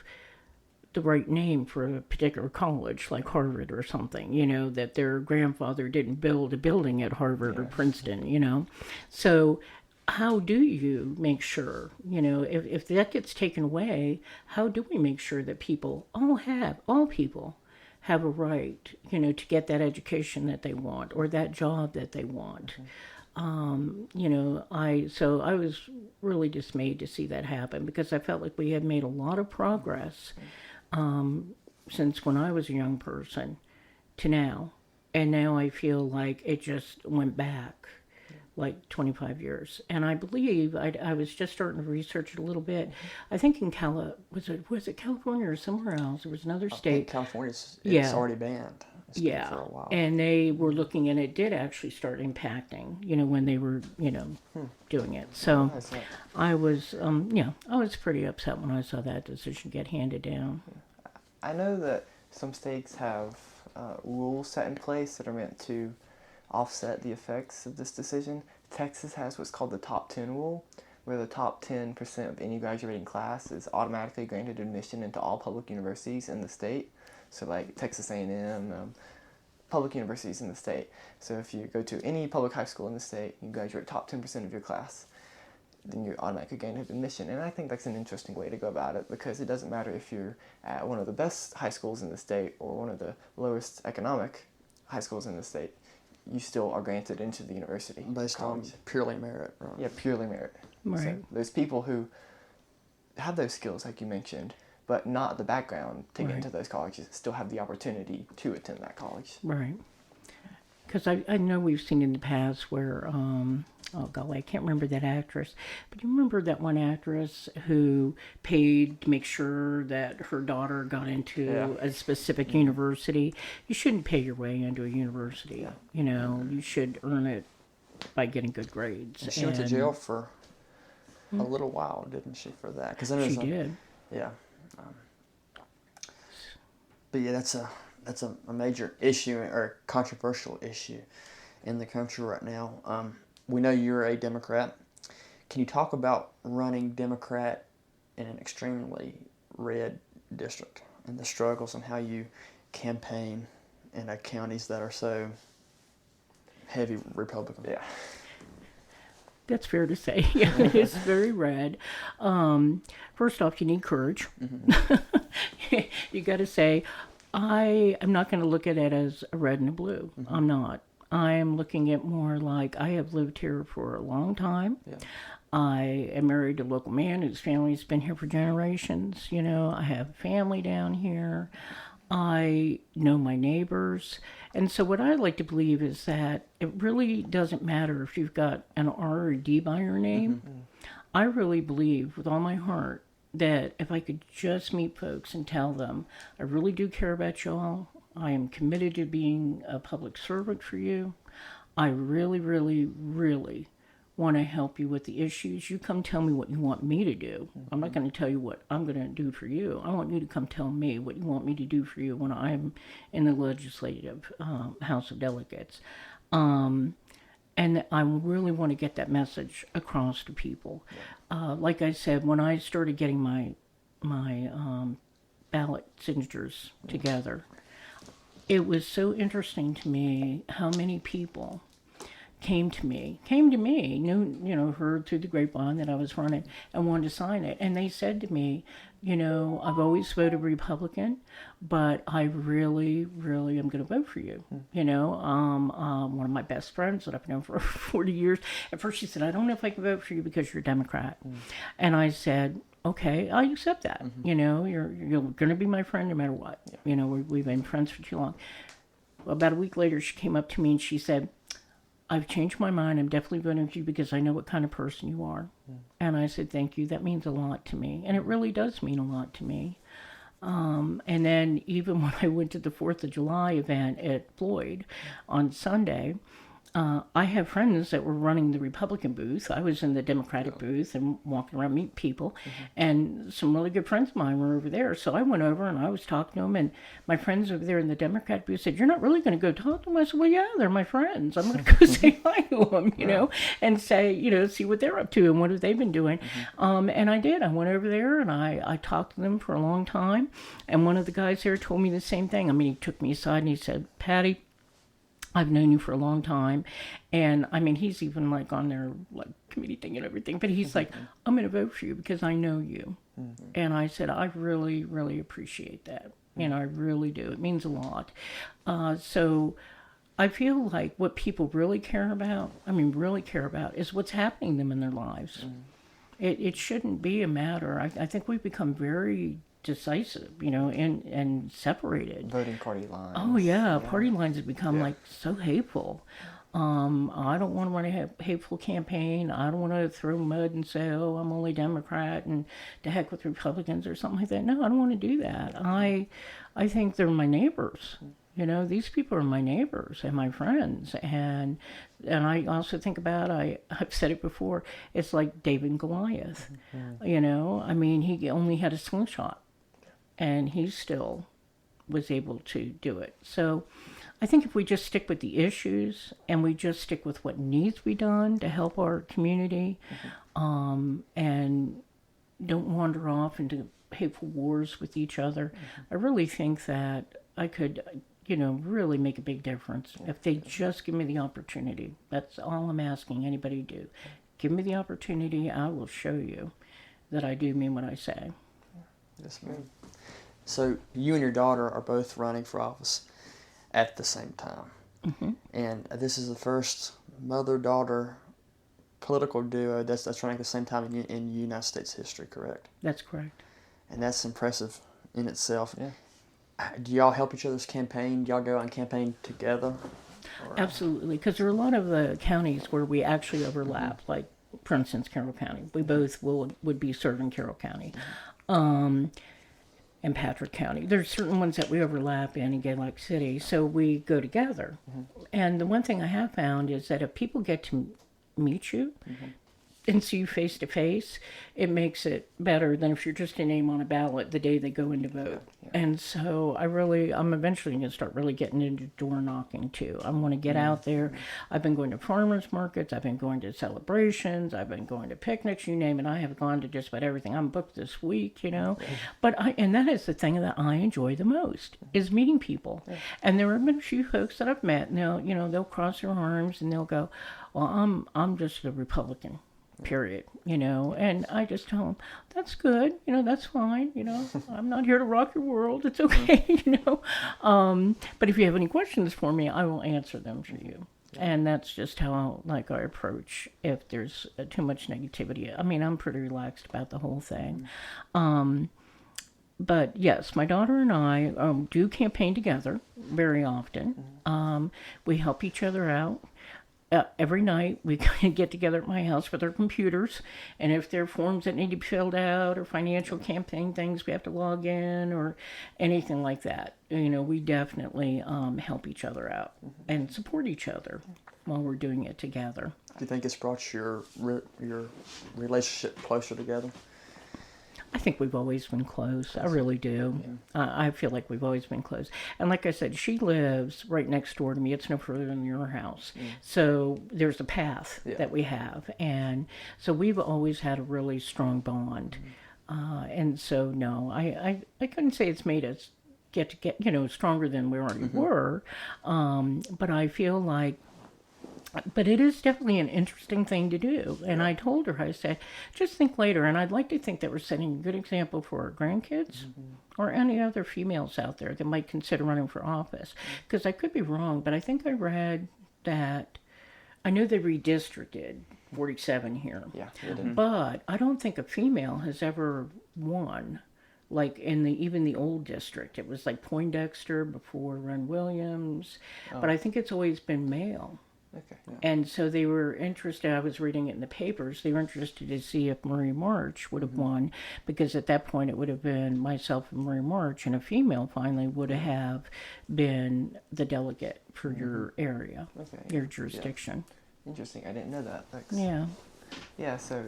the right name for a particular college like Harvard or something, that their grandfather didn't build a building at Harvard or Princeton, So how do you make sure, if that gets taken away, how do we make sure that all people have a right, to get that education that they want or that job that they want? I was really dismayed to see that happen because I felt like we had made a lot of progress since when I was a young person to now. And now I feel like it just went back like 25 years. And I believe I was just starting to research it a little bit. I think in was it California or somewhere else? There was another state. California's already banned. It's been for a while. And they were looking, and it did actually start impacting, when they were, doing it. So I was, I was pretty upset when I saw that decision get handed down. I know that some states have rules set in place that are meant to offset the effects of this decision. Texas has what's called the top 10 rule, where the top 10% of any graduating class is automatically granted admission into all public universities in the state. So like Texas A&M, public universities in the state. So if you go to any public high school in the state, you graduate top 10% of your class, then you're automatically granted admission. And I think that's an interesting way to go about it, because it doesn't matter if you're at one of the best high schools in the state or one of the lowest economic high schools in the state. You still are granted into the university. Based on purely merit, right? Yeah, purely merit. Right. So there's people who have those skills, like you mentioned, but not the background to get into those colleges, still have the opportunity to attend that college. Right. Because I know we've seen in the past where, oh golly, I can't remember that actress, but you remember that one actress who paid to make sure that her daughter got into a specific university? You shouldn't pay your way into a university. You should earn it by getting good grades. And she went to jail for a little while, didn't she, for that? Cause she did. Yeah. But yeah, that's a major issue or controversial issue in the country right now. We know you're a Democrat. Can you talk about running Democrat in an extremely red district and the struggles and how you campaign in counties that are so heavy Republican? Yeah. That's fair to say. Yeah, it's very red. First off, you need courage. Mm-hmm. You got to say, I am not going to look at it as a red and a blue. Mm-hmm. I'm not. I am looking at more like I have lived here for a long time. Yeah. I am married to a local man whose family's been here for generations. I have family down here. I know my neighbors. And so what I like to believe is that it really doesn't matter if you've got an R or a D by your name. Mm-hmm. I really believe with all my heart that if I could just meet folks and tell them, I really do care about y'all. I am committed to being a public servant for you. I really, really, really want to help you with the issues. You come tell me what you want me to do. Mm-hmm. I'm not going to tell you what I'm going to do for you. I want you to come tell me what you want me to do for you when I'm in the legislative House of Delegates. And I really want to get that message across to people. Yeah. Like I said, when I started getting my ballot signatures together, it was so interesting to me how many people came to me, heard through the grapevine that I was running and wanted to sign it. And they said to me, I've always voted Republican, but I really, really am going to vote for you. One of my best friends that I've known for 40 years, at first she said, I don't know if I can vote for you because you're a Democrat. And I said, okay, I accept that. Mm-hmm. You're going to be my friend no matter what. Yeah. We've been friends for too long. Well, about a week later, she came up to me and she said, I've changed my mind. I'm definitely voting for you because I know what kind of person you are. Mm. And I said, thank you. That means a lot to me. And it really does mean a lot to me. And then even when I went to the 4th of July event at Floyd on Sunday, I have friends that were running the Republican booth. I was in the Democratic booth and walking around meeting people. Mm-hmm. And some really good friends of mine were over there. So I went over and I was talking to them. And my friends over there in the Democratic booth said, you're not really going to go talk to them? I said, well, yeah, they're my friends. I'm going to go say hi to them, you know, and say, see what they're up to and what have they been doing. Mm-hmm. And I did. I went over there and I talked to them for a long time. And one of the guys there told me the same thing. I mean, he took me aside and he said, Patty, I've known you for a long time. And I mean, he's even like on their like committee thing and everything, but he's like, I'm going to vote for you because I know you. And I said, I really, really appreciate that. And I really do. It means a lot. So I feel like what people really care about, is what's happening to them in their lives. It shouldn't be a matter. I think we've become very decisive, and separated. Voting party lines. Oh yeah, party lines have become like so hateful. I don't want to run a hateful campaign. I don't want to throw mud and say, "Oh, I'm only Democrat," and to heck with Republicans or something like that. No, I don't want to do that. I think they're my neighbors. These people are my neighbors and my friends, and I also think about, I've said it before, it's like David and Goliath. I mean, he only had a slingshot, and he still was able to do it. So I think if we just stick with the issues and we just stick with what needs to be done to help our community, and don't wander off into hateful wars with each other, I really think that I could really make a big difference if they just give me the opportunity. That's all I'm asking anybody to do. Give me the opportunity. I will show you that I do mean what I say. Yes, ma'am. So you and your daughter are both running for office at the same time. And this is the first mother-daughter political duo that's running at the same time in United States history, correct? That's correct. And that's impressive in itself. Yeah. Do y'all help each other's campaign? Do y'all go out and campaign together? Absolutely, because there are a lot of counties where we actually overlap. Like, for instance, Carroll County. We both would be serving Carroll County, and Patrick County. There's certain ones that we overlap in Gay Lake City, so we go together. And the one thing I have found is that if people get to meet you and see you face to face, it makes it better than if you're just a name on a ballot the day they go in to vote. And so I'm eventually going to start really getting into door knocking too. I want to get out there. I've been going to farmers markets. I've been going to celebrations. I've been going to picnics, you name it. I have gone to just about everything. I'm booked this week, But and that is the thing that I enjoy the most, is meeting people. And there have been a few folks that I've met, and they'll cross their arms and they'll go, well, I'm just a Republican. Period, and I just tell them, that's good, that's fine, I'm not here to rock your world, it's okay, but if you have any questions for me, I will answer them for you. And that's just how I approach if there's too much negativity. I mean, I'm pretty relaxed about the whole thing. But yes, my daughter and I do campaign together very often. We help each other out. Every night we get together at my house with our computers, and if there are forms that need to be filled out or financial campaign things we have to log in or anything like that, we definitely help each other out and support each other while we're doing it together. Do you think it's brought your relationship closer together? I think we've always been close. I really do. I feel like we've always been close. And like I said, she lives right next door to me. It's no further than your house. So there's a path that we have. And so we've always had a really strong bond. And so, no, I couldn't say it's made us get stronger than we already were. But I feel like, but it is definitely an interesting thing to do. And I told her, I said, just think later. And I'd like to think that we're setting a good example for our grandkids or any other females out there that might consider running for office. Because I could be wrong, but I think I read that, I know they redistricted 47 here. Yeah, they did. But I don't think a female has ever won. Like in even the old district. It was like Poindexter before Ren Williams. But I think it's always been male. Okay. And so they were interested, I was reading it in the papers, they were interested to see if Marie March would have won, because at that point it would have been myself and Marie March, and a female finally would have been the delegate for your area, your jurisdiction. Yeah. Interesting, I didn't know that. Thanks. Yeah. Yeah, so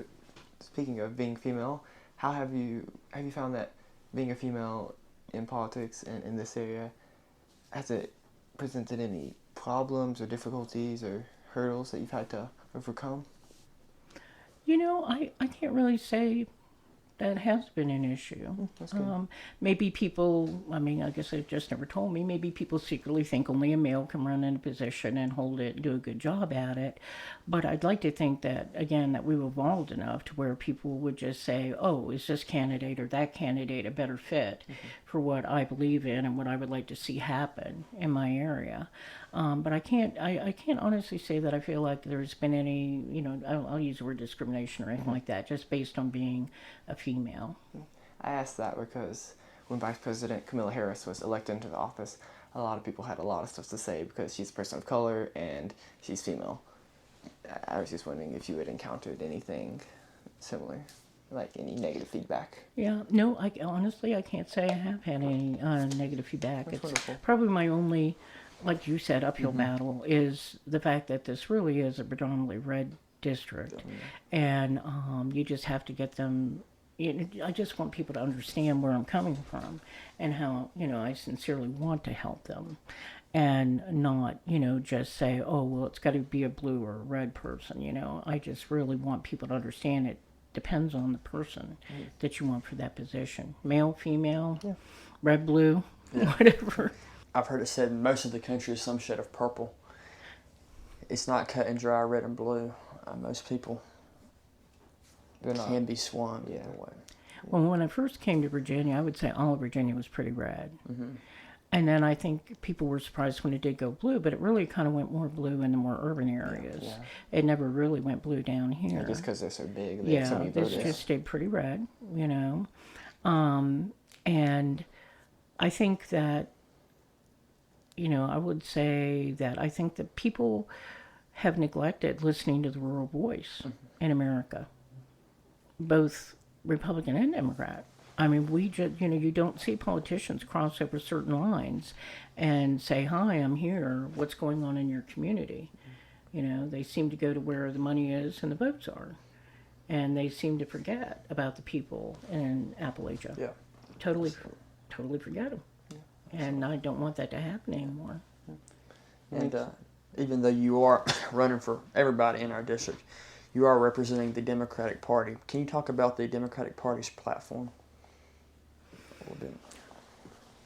speaking of being female, how have you found that being a female in politics and in this area, has it presented any problems or difficulties or hurdles that you've had to overcome? I can't really say that has been an issue. That's good. Maybe people, I mean, I guess they've just never told me, maybe people secretly think only a male can run in a position and hold it and do a good job at it. But I'd like to think that, again, that we've evolved enough to where people would just say, oh, is this candidate or that candidate a better fit for what I believe in and what I would like to see happen in my area. But I can't honestly say that I feel like there's been any, I'll use the word discrimination or anything like that, just based on being a female. I asked that because when Vice President Kamala Harris was elected into the office, a lot of people had a lot of stuff to say because she's a person of color and she's female. I was just wondering if you had encountered anything similar, like any negative feedback. Yeah, no, honestly, I can't say I have had any negative feedback. That's wonderful. Probably my only, like you said, uphill battle is the fact that this really is a predominantly red district. And you just have to get them, I just want people to understand where I'm coming from and how, I sincerely want to help them. And not, just say, oh, well, it's got to be a blue or a red person, I just really want people to understand it depends on the person that you want for that position. Male, female, red, blue, whatever. I've heard it said most of the country is some shade of purple. It's not cut and dry red and blue. Most people can be swung either way. Well, when I first came to Virginia, I would say all of Virginia was pretty red. And then I think people were surprised when it did go blue, but it really kind of went more blue in the more urban areas. It never really went blue down here. Just because they're so big. They have so many this voters. just stayed pretty red, And I think that, I would say that I think that people have neglected listening to the rural voice in America, both Republican and Democrat. I mean, we just, you don't see politicians cross over certain lines and say, hi, I'm here. What's going on in your community? They seem to go to where the money is and the votes are. And they seem to forget about the people in Appalachia. Yeah. Totally forget them. And I don't want that to happen anymore. And even though you are running for everybody in our district, you are representing the Democratic Party. Can you talk about the Democratic Party's platform a little bit?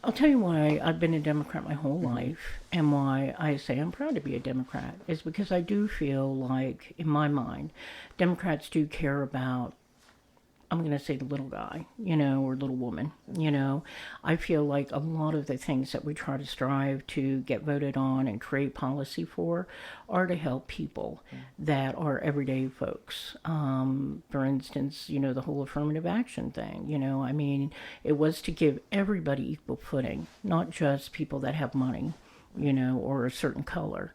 I'll tell you why I've been a Democrat my whole life, and why I say I'm proud to be a Democrat is because I do feel like, in my mind, Democrats do care about, I'm going to say the little guy, or little woman, I feel like a lot of the things that we try to strive to get voted on and create policy for are to help people that are everyday folks. For instance, the whole affirmative action thing, I mean, it was to give everybody equal footing, not just people that have money, or a certain color.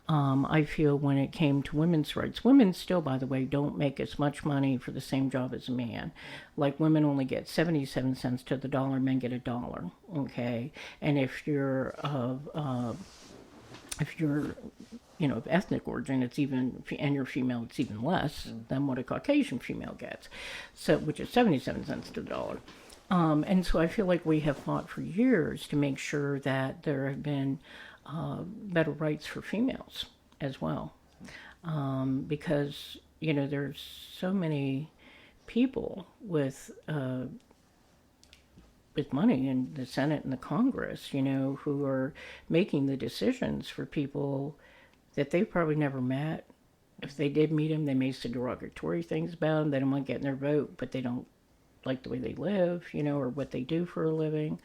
I feel when it came to women's rights, women still, by the way, don't make as much money for the same job as a man. Like, women only get 77 cents to the dollar, men get $1, okay? And if you're of ethnic origin, it's even, and you're female, it's even less than what a Caucasian female gets, so, which is 77 cents to the dollar. And so I feel like we have fought for years to make sure that there have been better rights for females as well, because there's so many people with money in the Senate and the Congress, who are making the decisions for people that they've probably never met. If they did meet them, they may say derogatory things about them. They don't mind getting their vote, but they don't like the way they live, or what they do for a living.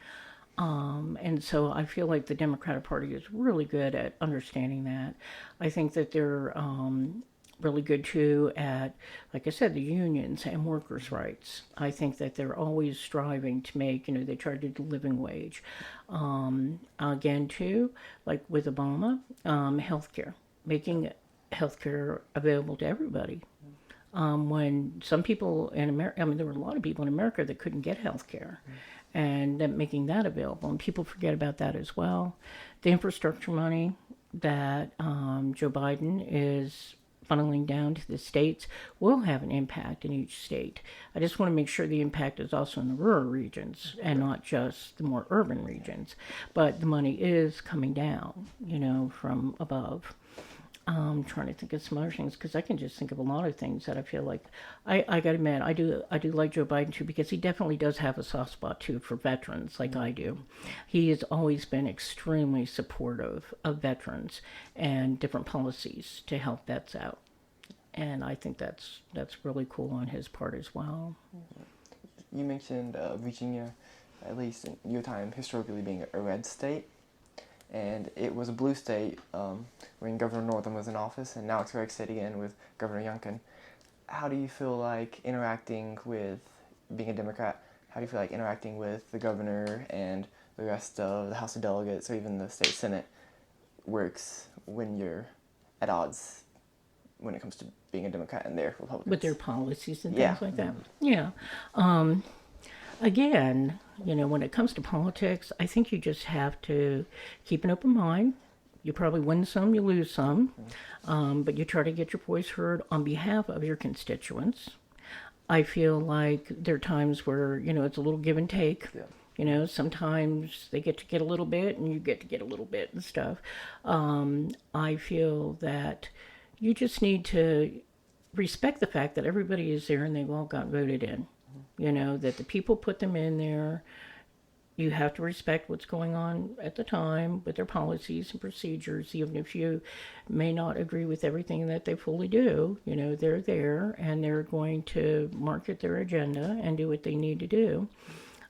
And so I feel like the Democratic Party is really good at understanding that. I think that they're really good too at, like I said, the unions and workers' rights. I think that they're always striving to make, they try to do living wage. Again too, like with Obama, healthcare, making healthcare available to everybody. When some people in America, there were a lot of people in America that couldn't get healthcare. And then making that available, and people forget about that as well. The infrastructure money that Joe Biden is funneling down to the states will have an impact in each state. I just want to make sure the impact is also in the rural regions and not just the more urban regions. But the money is coming down, from above. I'm trying to think of some other things because I can just think of a lot of things that I feel like I got to admit I do like Joe Biden too, because he definitely does have a soft spot too for veterans like I do. He has always been extremely supportive of veterans and different policies to help vets out, and I think that's really cool on his part as well. You mentioned Virginia, at least in your time, historically being a red state. And it was a blue state when Governor Northam was in office, and now it's a red state again with Governor Youngkin. How do you feel like interacting with, being a Democrat, how do you feel like interacting with the governor and the rest of the House of Delegates or even the state Senate works when you're at odds when it comes to being a Democrat and they're Republicans? With their policies and Yeah. things like that. Yeah. Again, when it comes to politics, I think you just have to keep an open mind. You probably win some, you lose some, but you try to get your voice heard on behalf of your constituents. I feel like there are times where, it's a little give and take. Yeah. Sometimes they get to get a little bit and you get to get a little bit and stuff. I feel that you just need to respect the fact that everybody is there and they've all got voted in. That the people put them in there. You have to respect what's going on at the time with their policies and procedures, even if you may not agree with everything that they fully do. They're there and they're going to market their agenda and do what they need to do.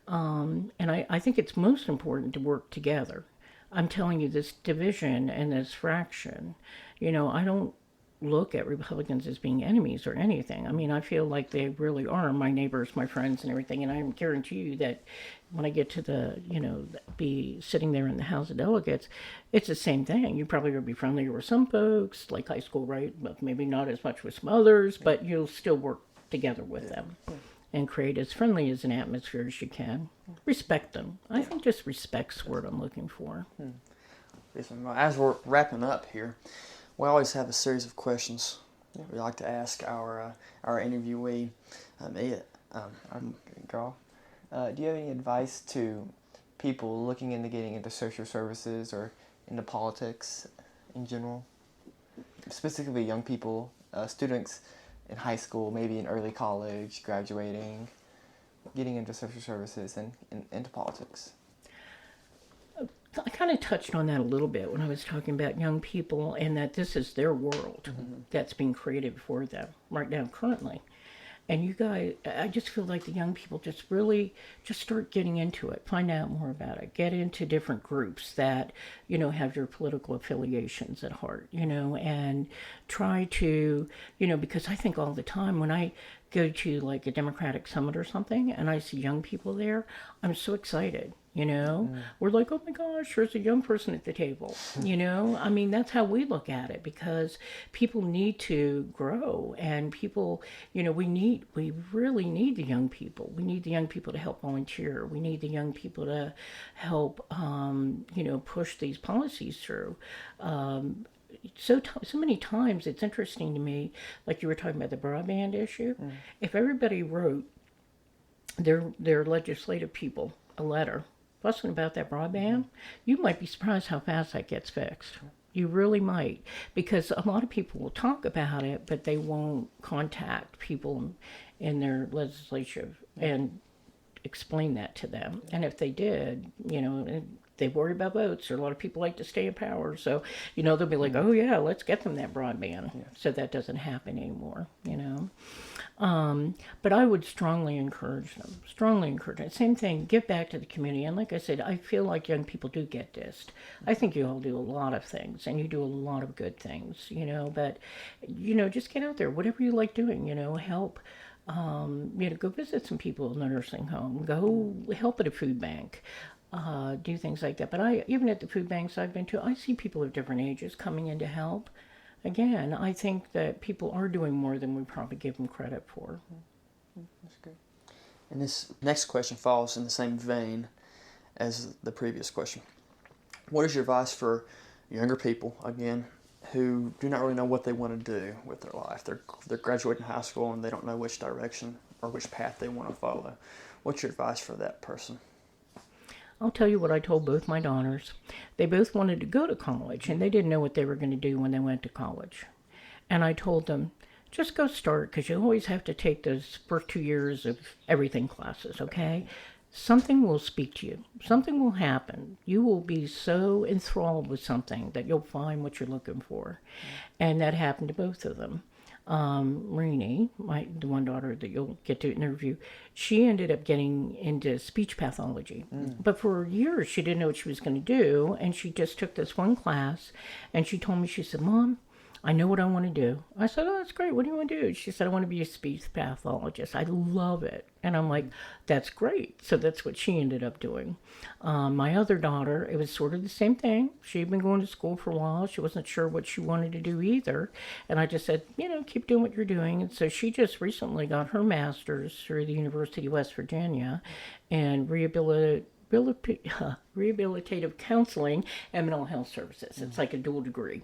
And I think it's most important to work together. I'm telling you, this division and this fraction, I don't look at Republicans as being enemies or anything. I mean, I feel like they really are my neighbors, my friends, and everything. And I guarantee you that when I get to be sitting there in the House of Delegates, it's the same thing. You probably will be friendlier with some folks, like high school, right? But maybe not as much with some others, but you'll still work together with them and create as friendly as an atmosphere as you can. Respect them. I think just respect's the word I'm looking for. As we're wrapping up here, we always have a series of questions we like to ask our interviewee. Girl, do you have any advice to people looking into getting into social services or into politics in general? Specifically young people, students in high school, maybe in early college, graduating, getting into social services and into politics. I kind of touched on that a little bit when I was talking about young people and that this is their world that's being created for them right now, currently. And you guys, I just feel like the young people just really just start getting into it, find out more about it, get into different groups that, have your political affiliations at heart, and try to, because I think all the time when I go to like a Democratic summit or something and I see young people there, I'm so excited. We're like, oh my gosh, there's a young person at the table. I mean, that's how we look at it, because people need to grow, and people, we really need the young people. We need the young people to help volunteer. We need the young people to help, push these policies through. So many times it's interesting to me, like you were talking about the broadband issue. If everybody wrote their legislative people a letter fussing about that broadband, you might be surprised how fast that gets fixed. You really might, because a lot of people will talk about it, but they won't contact people in their legislature and explain that to them. And if they did, they worry about votes, or a lot of people like to stay in power, so they'll be like, oh yeah, let's get them that broadband. So that doesn't happen anymore. But I would strongly encourage them. Same thing, give back to the community. And like I said, I feel like young people do get dissed. I think you all do a lot of things, and you do a lot of good things, but, just get out there, whatever you like doing, help. Go visit some people in the nursing home, go help at a food bank, do things like that. But even at the food banks I've been to, I see people of different ages coming in to help. Again, I think that people are doing more than we probably give them credit for. That's good. And this next question falls in the same vein as the previous question. What is your advice for younger people, again, who do not really know what they want to do with their life? They're graduating high school and they don't know which direction or which path they want to follow. What's your advice for that person? I'll tell you what I told both my daughters. They both wanted to go to college, and they didn't know what they were going to do when they went to college. And I told them, just go start, because you always have to take those first 2 years of everything classes, okay? Something will speak to you. Something will happen. You will be so enthralled with something that you'll find what you're looking for. And that happened to both of them. Renee, the one daughter that you'll get to interview, she ended up getting into speech pathology. But for years, she didn't know what she was going to do. And she just took this one class. And she told me, she said, Mom, I know what I want to do. I said, oh, that's great. What do you want to do? She said, I want to be a speech pathologist. I love it. And I'm like, that's great. So that's what she ended up doing. My other daughter, it was sort of the same thing. She'd been going to school for a while. She wasn't sure what she wanted to do either. And I just said, keep doing what you're doing. And so she just recently got her master's through the University of West Virginia in rehabilitative counseling and mental health services. It's like a dual degree.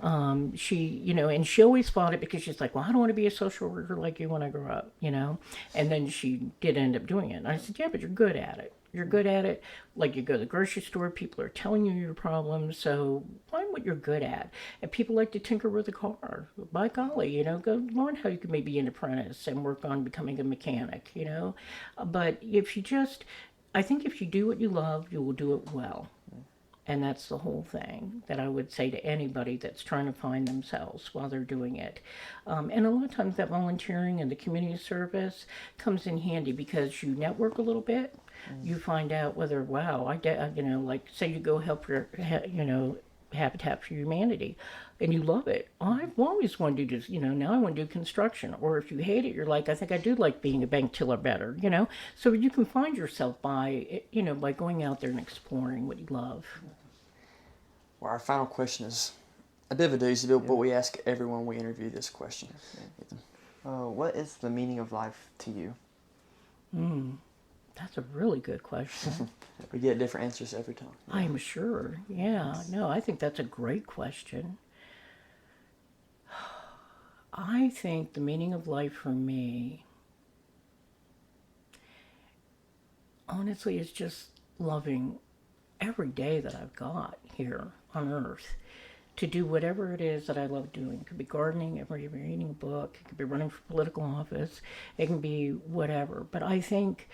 Okay. And she always fought it because she's like, well, I don't want to be a social worker like you when I grow up, And then she did end up doing it. And I said, yeah, but you're good at it. You're good at it. Like, you go to the grocery store, people are telling you your problems, so find what you're good at. And people like to tinker with a car. By golly, go learn how you can maybe be an apprentice and work on becoming a mechanic, But I think if you do what you love, you will do it well. And that's the whole thing that I would say to anybody that's trying to find themselves while they're doing it. And a lot of times that volunteering and the community service comes in handy because you network a little bit. You find out whether, like say you go help your, Habitat for Humanity, and you love it. I've always wanted to do, now I want to do construction. Or if you hate it, you're like, I think I do like being a bank teller better, So you can find yourself by going out there and exploring what you love. Well, our final question is a bit of a doozy, but we ask everyone we interview this question. What is the meaning of life to you? That's a really good question. We get different answers every time. I'm sure. Yeah. No, I think that's a great question. I think the meaning of life for me, honestly, is just loving every day that I've got here on Earth to do whatever it is that I love doing. It could be gardening, it could be reading a book, it could be running for political office, it can be whatever. But I think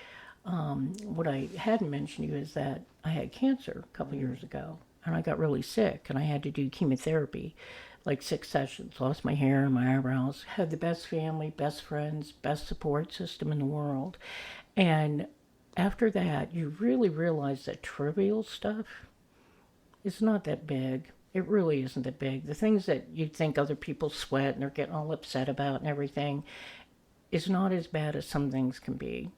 what I hadn't mentioned to you is that I had cancer a couple years ago, and I got really sick, and I had to do chemotherapy, like 6 sessions, lost my hair and my eyebrows, had the best family, best friends, best support system in the world. And after that, you really realize that trivial stuff is not that big. It really isn't that big. The things that you think other people sweat and they're getting all upset about and everything is not as bad as some things can be,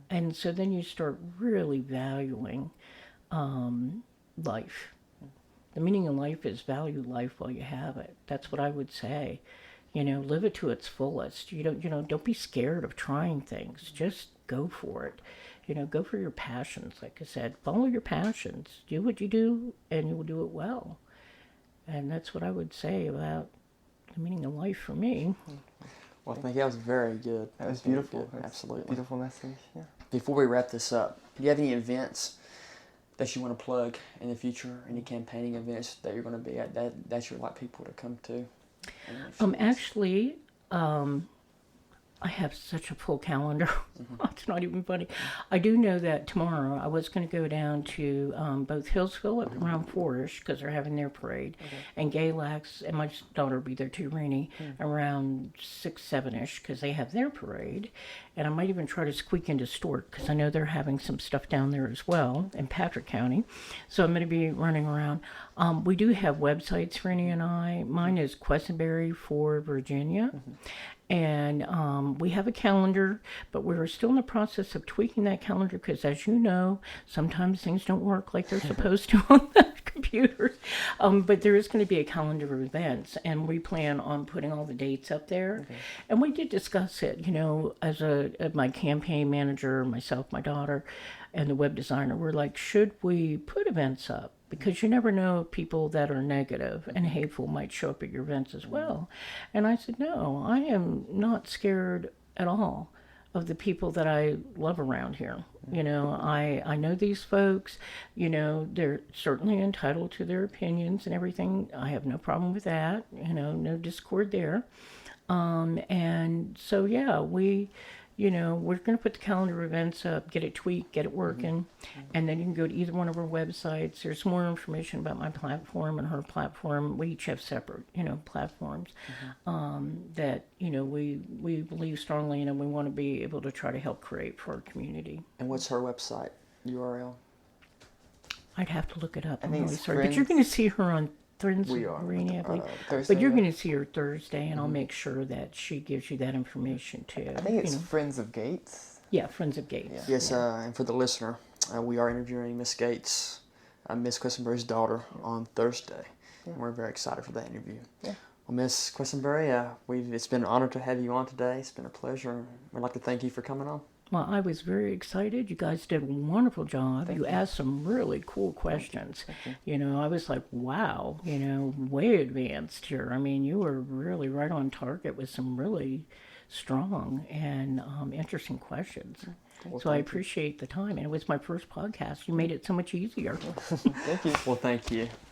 And so then you start really valuing life. The meaning of life is value life while you have it. That's what I would say. Live it to its fullest. Don't be scared of trying things. Just go for it. Go for your passions. Like I said, follow your passions. Do what you do, and you will do it well. And that's what I would say about the meaning of life for me. Well, I think that was very good. That was beautiful. Absolutely. Beautiful message, yeah. Before we wrap this up, do you have any events that you want to plug in the future? Any campaigning events that you're going to be at that you'd like people to come to? Actually, I have such a full calendar. It's not even funny. I do know that tomorrow I was going to go down to both Hillsville at around 4-ish because they're having their parade, and Galax, and my daughter will be there too, Renee, around 6, 7-ish because they have their parade. And I might even try to squeak into Stewart because I know they're having some stuff down there as well in Patrick County. So I'm going to be running around. We do have websites, Renee and I. Mine is Quesenberry for Virginia. And we have a calendar, but we're still in the process of tweaking that calendar because, as you know, sometimes things don't work like they're supposed to on the computers. But there is going to be a calendar of events, and we plan on putting all the dates up there. And we did discuss it, as my campaign manager, myself, my daughter, and the web designer. We're like, should we put events up? Because you never know, people that are negative and hateful might show up at your events as well. And I said, no, I am not scared at all of the people that I love around here. You know, I know these folks, you know, they're certainly entitled to their opinions and everything. I have no problem with that, you know, no discord there. And so, yeah, we're going to put the calendar events up, get it tweaked, get it working, and then you can go to either one of our websites. There's more information about my platform and her platform. We each have separate, platforms that, we believe strongly in, and we want to be able to try to help create for our community. And what's her website URL? I'd have to look it up. I'm think really it's sorry. But you're going to see her on Friends We of are. Rainy, I believe. Thursday, But you're yeah. going to see her Thursday, and I'll make sure that she gives you that information too. I think it's Friends of Gates. Yeah, Friends of Gates. Yeah. Yes, and for the listener, we are interviewing Miss Gates, Miss Quesenberry's daughter, on Thursday. And we're very excited for that interview. Yeah. Well, Miss Quesenberry, it's been an honor to have you on today. It's been a pleasure. We'd like to thank you for coming on. Well, I was very excited. You guys did a wonderful job. Thank You you. asked some really cool questions. Thank you. I was like, wow, way advanced here. I mean, you were really right on target with some really strong and interesting questions. Well, So I thank you. appreciate the time. And it was my first podcast. You made it so much easier. Thank you. Well, thank you.